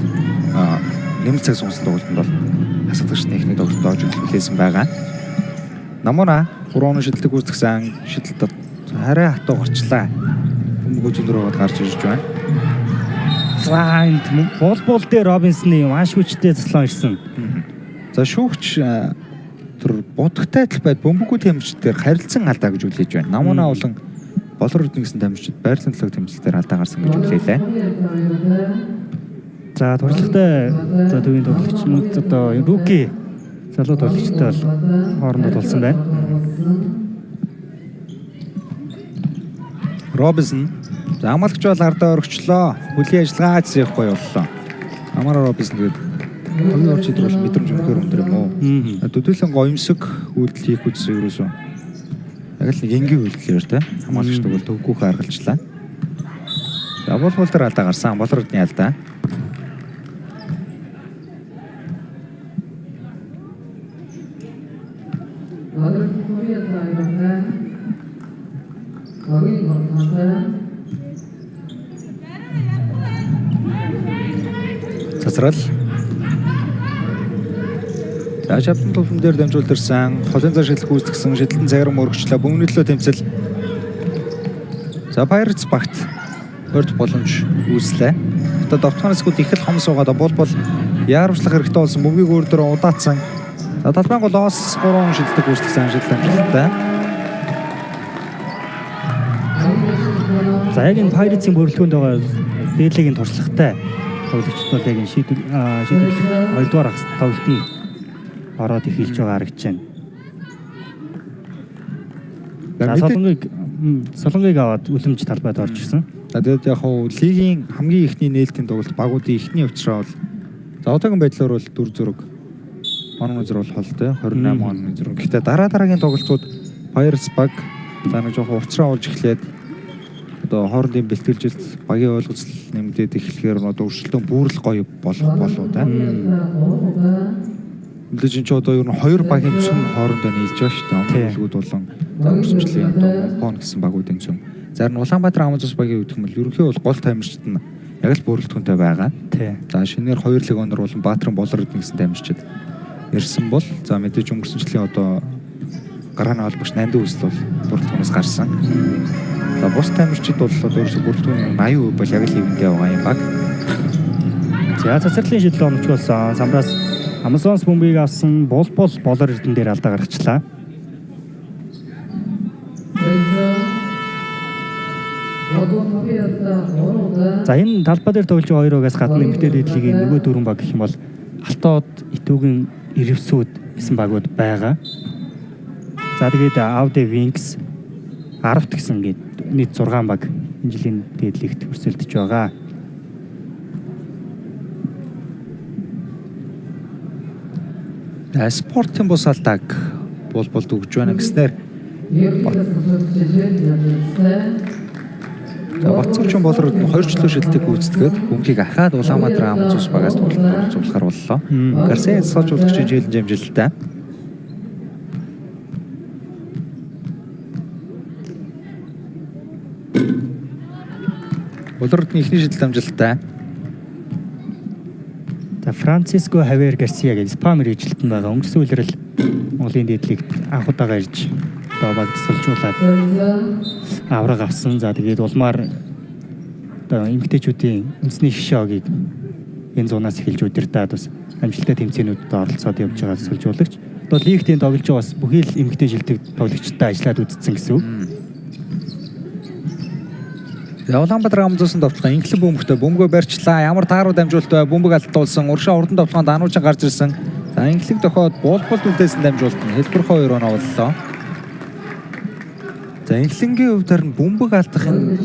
нэмэлт цаг сонсон тоглолтод бол хасагдагчны эхний тоглолтод орж эхлүүлсэн байгаа. Намуна 3 оноо шидэлтийг үүсгэсэн шидэлт хараа хатуу гарчлаа. Бөмбөг зүүн рүү гарч ирж байна. За энд болбол дээр Робинсны маш хүчтэй заслан ирсэн. За шүүгч тэр будагтай адил байд бөмбөггүй тэмцэлт дээр харилцан алдаа гэж үлээж байна. Намуна болон болор эрдэнэ гэсэн дамжид байрлалын төлөв тэмцэлт дээр алдаа гарсан гэж үлээлээ. За туршлагатай за төвийн тоглогч мөн одоо руки залуу тоглогчтой бол хоорондоо тулсан байна. Робинсон. За амлагч бол ардаа өргөчлөө. Хүлийн ажиллагаа хийхгүй боллоо. Амара Робинсон гээд хамгийн орч идэр бол мэдрэмж өнөхөр өндөр юм уу? Төдийлөн гоёмсог үйлдэл хийх үзсэн ерөөсөө. Яг л нэг энгийн үйлдэлээр те. Хамгаалагчдаг бол төвгүүх аргалчлаа. За болбол дээр алдаа гарсан. Болродны алдаа. Цацрал. За шавтан тулбан дээр дамжуулж ирсэн. Холын зар шилэх гүйцэтгсэн шидэлтэн цаграм өргөчлөө. Бөмбөгийн төлөө тэмцэл. За Pirates багт өрд боломж үүслээ. Одоо довтгоноос гүд их л хом суугаад бол яарвчлах хэрэгтэй болсон бөмбөгийг өөр дөр удаацсан. За талбайг бол Оос 3 шидэлтэг гүйцэтгсэн шидэлтэн амжилттай. За яг энэ Pirates-ийн бүрэлдэхүүнд байгаа дээдлэгийн туршлагатай тоглогчид бол яг энэ шийдвэр 2 дугаар тоглолтын ороод эхэлж байгаа харагдаж байна. Солонгыг аваад үлэмж талбайд орж ирсэн. За тэгээд яг хуу лигийн хамгийн ихний нээлтийн тоглолт багуудын ихний учраас бол за одоогийн байдлаар бол 4 зураг оноо зураг холтой 28 оноо зураг. Гэхдээ дараагийн тоглолтууд Pirates баг за нэг жоохон урцраа олж эхлээд одоо хоорондын бэлтгэлжилт багийн ойлголцол нэмэгдээд эхлэхээр одоо өршөлтөө бүрл гоё болох болов да. Мэдээж энэ ч одоо ер нь хоёр багийн цөм хоорондоо нийлж байгаа шүү дээ. Онцлогуд болон за өрсөлдлийн одоо Япон гэсэн багуудын цөм. Зарим нь Улаанбаатар Амазус багийн үүдэх юм бол ерөнхий бол гол тамирчид нь яг л бүрэлдэхүүнтэй байгаа. За шинээр 2 лиг онор болон Баатарын Болрод гэсэн тамирчид ирсэн бол за мэдээж өнгөрсөн жилийн одоо гарааны холбогч Нандин үсэл бол бүрэлдэхүүнээс гарсан. За бус тамирчид бол одоо ерөөсө бүрэлдэхүүн 80% бол яг л хэвэндээ байгаа юм баг. За цацралын шийдэл онцгоос самраас Амазонс бөмбөгийг авсан болбол болор эрдэн дээр алдаа гаргачлаа. За энэ талбай дээр тоглож байгаа хоёрогоос гадна эмэгтэй дээдлигийн нөгөө дөрвөн баг гэх юм бол Алтоод, Итүүгийн Ирвсүүд гэсэн багууд байгаа. За тэгээд Audi Wings 10-т гэсэн гээд нийт 6 баг энэ жилийн дээдлигт өрсөлдөж байгаа. Спортын бус алдааг болболд өгж байна гэснээр Батцагчун болрод 2 жилийн шилдэг гүйцэтгээд бөмбөгийг ахаад Улаанбаатар Амазус багаас тоглолтоор зулахар боллоо. Гарсен суулжуулагчийн жилийн амжилттай. Болродны ихний шилдэг амжилттай. За Франциско Хавьер Гарсиа гэж спам мэргэжилтэн байгаа. Өнгөрсөн үеэр л Монголын дээдлигт анх удаага ирж одоо баг тасалжуулаад авраг авсан. За тэгээд улмаар одоо эмэгтэйчүүдийн үндэсний шишээгийг энэ зунаас эхэлж удирдаад бас амжилттай тэмцээнүүдэд оролцоод явж байгаа тасалжуулагч. Одоо лигтийн тоглож байгаа бас бүхий л эмэгтэй шилдэг тоглогчтой ажиллаад үзсэн гэсэн үг. Улаанбаатар Амазусын товтлогоо инглэн бөмбөгтэй бөмбөгөө барьчлаа. Ямар тааруу дамжуулалт бай бөмбөг алдуулсан. Уршаа урдан товтлогоонд ануужин гарч ирсэн. За инглэг дохоод болбол үлдээсэн дамжуулалт нь хэлбэр 2 оноо боллоо. За инглэнгийн хувьд харин бөмбөг алдах энэ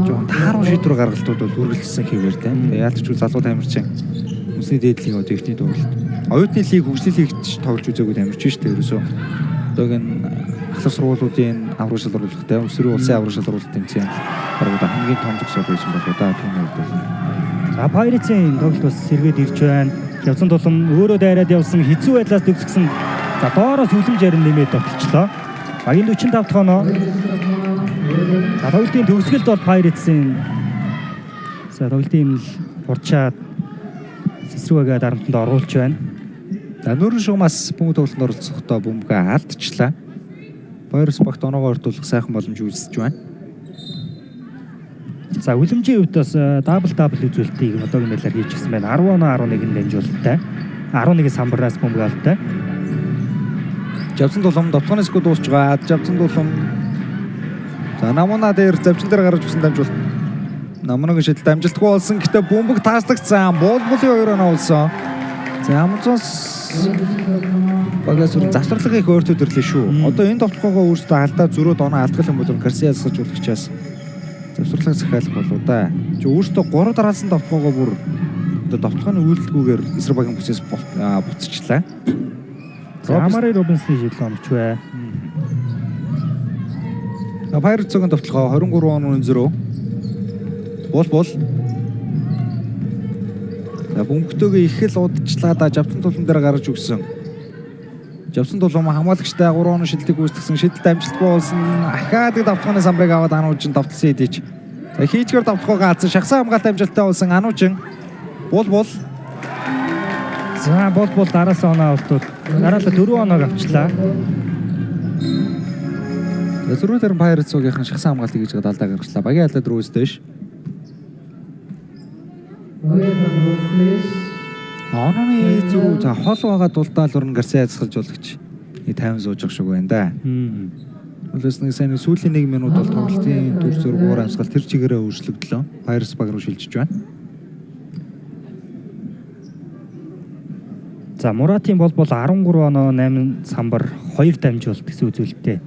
жоохон тааруу шийдвэр гаргалтууд бол үргэлжилсэн хэвээр тийм. Яалтч үл залуу тамирчин үндэсний дээдлийн одоо ихний дууралт. Оюутны лиг хөгжлийн лигт тоглож үзээгүй тамирчин шүү дээ ерөөсөө. Одоогийн ахлах сургуулиудын аврал шалруулалттай өсвөрийн улсын аврал шалруулалт тэмцээн баруун хамгийн том зогсоол байсан болоо да түүний хувьд. За Pirates-ийн тоглолт бас сэргээд ирж байна. Явсан тулам өөрөө дайраад явсан хэцүү байдлаас төгсгсөн. За доороос үлэмж ярин нэмээд товтлчлоо. Багийн 45 дахь оноо. За тоглолтын төгсгөлд бол Pirates-ийн за тоглолтын хурцаад Сэсрүүгээ дарамтанд оруулж байна. За нүүрэн шугамаас бөмбөг тоглолтод оролцохдоо бөмбөгөө алдчихлаа. Pirates багт оноогоо ордуулах сайхан боломж үүсэж байна. За үлэмжийн хувьд бас дабл үзүүлэлтийг одоогийн байдлаар хийж гисэн байна. 10 оноо 11-ийн дамжуулалттай. 11-ийн самбараас бөмбөг алдтай. Жавсан тулам довтгоноос гоо дуусч байгаа. Жавсан тулам. За намуна дээр завчин дээр гарч ирсэн дамжуулалт. Намунагийн шийдэлт амжилтгүй болсон. Гэтэ бөмбөг тааслагцсан. Болболын 2 оноо олсон. За Амазонс багаас завсралгын их ойртууд ирлээ шүү. Одоо энэ товтлогоогоо өөрсдөө алдаа зөрөөд оноо алдгал юм бол Гарсиа засаж уулагчаас Завсарлага захиалах болов да. Чи өөртөө 3 дараалсан давтгоогоо бүр одоо давтгааны үйлдэлгүйгээр эсрэг багийн бүсээс буцчихлаа. Амари Робинсны шийдэл оногч бай. Pirates цогийн давталгаа 23-0. Бол. За бөмбөгтөөгөө их л удажлаа да жавтан тулан дээр гаргаж өгсөн. Жавсан тулан хамгаалагчтай 3 шилдэг гүйцэтгсэн шидэлт амжилтгүй болсон. Ахаад давтгааны самбарыг аваад Ануучин давталсан эдэж. За хийчгээр давтгаагаа алдсан шахсан хамгаалалт амжилттай болсон Ануучин. Бол. За бол дараас оноо автууд. Дараалал 4 оноог авчлаа. Зөрүүл Pirates цогийнхан шахсан хамгаалтыг хийж алдаа гаргачлаа. Багийн алдаа дөрөвөөс дэш. Онооны зүг за хол байгаа дулдаал өрн Гарсиа яцгалж болгоч. 50 сууж явах шиг байна да. Үлээс нэг сайн сүүлийн 1 минут бол тоглолтын төр зургуур амсгал тэр чигээрээ өөрчлөгдлөө. Pirates баг руу шилжиж байна. За Муратын бол 13 оноо 8 самбар 2 дамжуулалт гэсэн үзүүлэлттэй.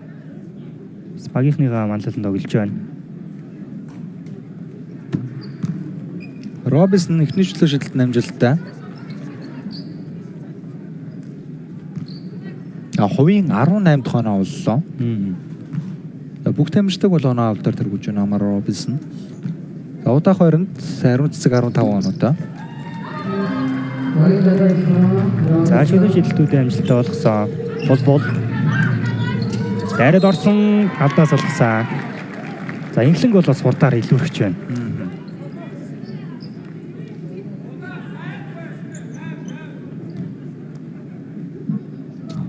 Багийнхныгаа манлаланд тоглож байна. Робинсон эхний чөлөө шидэлт намжилттай. Хувийн 18 дахь оноо оллоо. Бүх тамирчдаг бол оноо авдар тэргүүж байна Амар Робинсон. Удаах хооронд хариун цэцэг 15 оноотой. За чөлөө шидэлтүүдийн амжилттай болгосон. Бол дайрад орсон алдаа салгасан. За инхлэнг бол бас хурдаар илүүрч байна.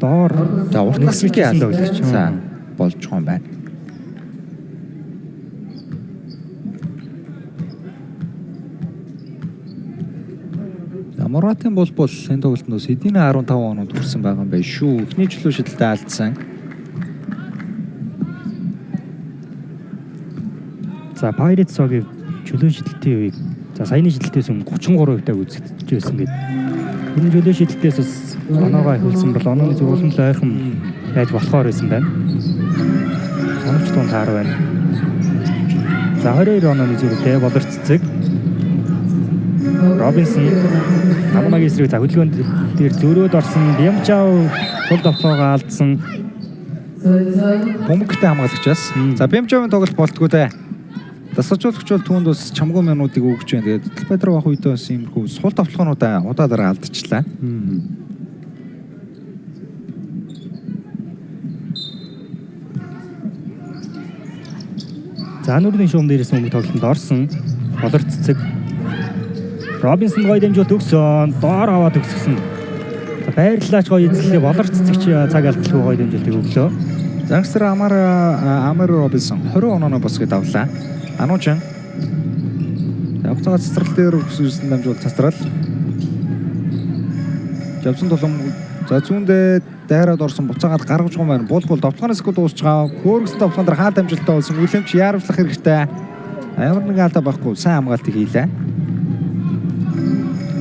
Доор за уртасгийн алгч за болж байгаа юм байна. Муратын бол энэ тоглолтоос хэдийн 15 оноод хүрсэн байгаа юм байна шүү. Эхний чөлөө шидэлтэд алдсан. За Pirates цогийн чөлөө шидэлтийн үеийг за саяны шидэлтээс өмнө 33% үзэгдэж байсан гэдэг. Энэ чөлөө шидэлтээс бас оноогоо хөлсөн бол онооны зөвлөмж ойрхон байж болохоор байсан байна. Оногч тунд хаар байна. За 22 онооны зүрхтэй болор цэцэг. Робинсон намагийн эсрэг за хөдөлгөөнд дээр зөрөөд орсон Бямчаав сул давталгаа алдсан. Бөмбөгтэй хамгаалагчаас. За Бямчаавын тоглолт болтгоо дээ. Дасгалжуулагч бол түүнд бас чамгүй минутыг өгч байна. Тэгээд Петро ах үедээ бас иймэрхүү сул давталгаануудаа удаа дараа алдчихлаа. За нүрийн шуум дээрээс өмнө тоглолтод орсон болор цэцэг. Робинсон гоё дамжуулт өгсөн. Доор аваад өгсөн. Баярлалаач гоё эзлэлээ болор цэцэгч цаг алдалгүй гоё дамжуултыг өглөө. Загсар Амар Робинсон 20 онооно босгож давлаа. Ануучин. Явцгаа цэцэрлэл дээр өгсөн дамжуул цэцэрлэл. Жавсан тулам за зүүндээ дайраад орсон буцаагаад гаргаж байгаа юм байна. Бол давталгааны секунд дуусч байгаа. Хөөргөс давталгаан дээр хаалт амжилттай болсон. Үлэмж яарвчлах хэрэгтэй. Амар нэг алдаа байхгүй. Сайн хамгаалтыг хийлээ.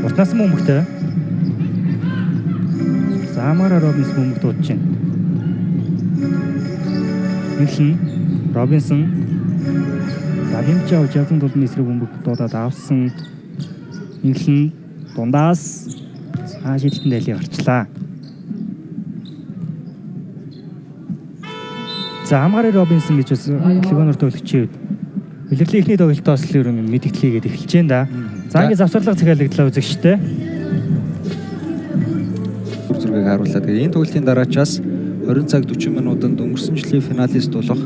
Уртнаас бөмбөгтэй. Замара Робинсон бөмбөг дуудаж байна. Инхлэн Робинсон Бямчаав жавсан тулны эсрэг бөмбөг дуудаад авсан. Инхлэн дундаас шидэлтэн дайлыг гарчлаа. За Амгари Робинсон гэж бас легонор тоглогчийн бэлгэлийн ихний тоглолтоос л ерөн мэдгдлийгээд эхэлж байна да. За ингэ завсарлага захиалагдлаа үзэгчтэй. Зүргийг харууллаа. Тэгээ энэ тоглолтын дараачаас 20 цаг 40 минутанд өнгөрсөн жилийн финалист болох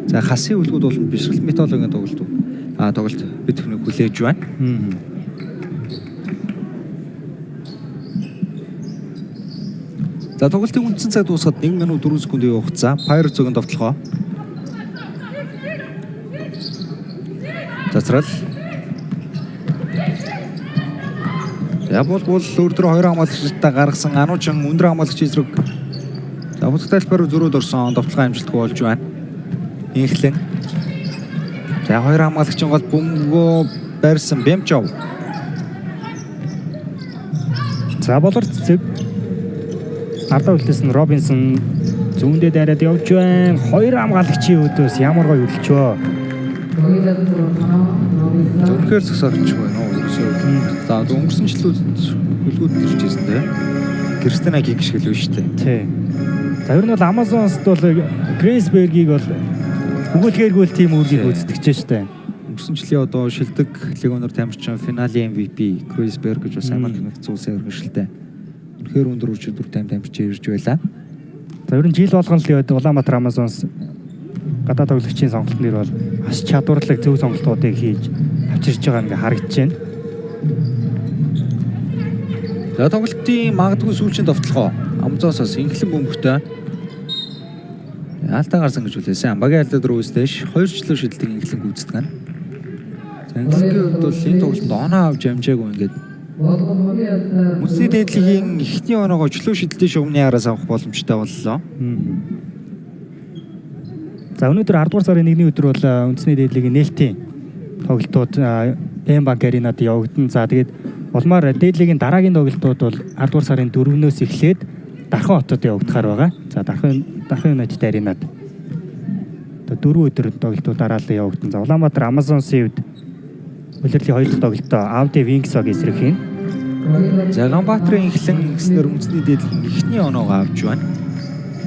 за хасын үлгүүд болон бишрэл металлогийн тоглолт бид бүхэн хүлээж байна. За тоглолтын үндсэн цаг дуусгаад 1 минут 4 секундын хугацаа. Pirates цогийн довтлогоо. Зацрал. За бол өөртөө 2 хамгаалагчтай гаргасан Ануучин өндөр хамгаалагч эсрэг за хутгалтайлбар зөрөөд орсон довтлогоо амжилтгүй болж байна. Инхлэн. За 2 хамгаалагчийн гол бөмбөгөө барьсан Бямчаав. За болор цэцэг ардаа үлдээсэн Робинсон зүүндээ дайраад явж байна. 2 хамгаалагчийн өдөөс ямар гоё хөдөлчөө. Зөвхөн зөксөрч байна уу? За өнгөрсөн жилүүд хөлгүүд ирж ирсэн дээ. Кристина гинг шиг л биш үү? Тий. За ер нь бол Amazon-ст бол Грейсбергийг бол өгүүлгээргүй тим үргийг үздэг ч штэ. Өнгөрсөн жилийн одоо шилдэг легионер тамирчин финалийн MVP Грейсберг гэж бас Америк нэгдсэн улсын өргөжлөлтэй. Үнэхээр өндөр өчигдөр тамирчин ирж байлаа. За ер нь жил болгон л яваад Улаанбаатар Amazon-с гадаад тоглогчийн сонголт нэр бол бас чадварлаг зөв сонголтуудыг хийж авчирч байгаа ингээ харагдаж байна. За тоглолтын магадгүй сүүлчийн товтлогоо Амзоосоос инхлэн бөмбөгтэй Яалтаа гарсан гэж үлээсэн. Багийн алдаа руу үстэйш 2 жилийн шилдэг инхлэн гүйцэтгэв нь. За инхлэнгийн хувьд бол энэ тоглолтод оноо авч амжаагүй ингээд Үндэсний дээдлэгийн эхний оноогоо чөлөө шидэлтийн шугамны араас авах боломжтой боллоо. За өнөөдөр 10 дугаар сарын 1-ний өдөр бол үндэсний дээдлэгийн нээлтийн тоглолтууд Бэймбанк аренад явагдана. За тэгээд улмаар дээдлэгийн дараагийн тоглолтууд бол 10 дугаар сарын 4-өөс эхлээд Дархан хотод явагдахаар байгаа. За Дархан United аренад 4 өдөр тоглолтуудаараа л явагдана. За Улаанбаатар Amazon-ийн хувьд улирлын 2 дахь тоглолтоо Audi Wings-ог эсрэг хийн. За Ганбаатарын эхлэн гиснэр үндэсний дээдлэгийн эхний оноогоо авч байна.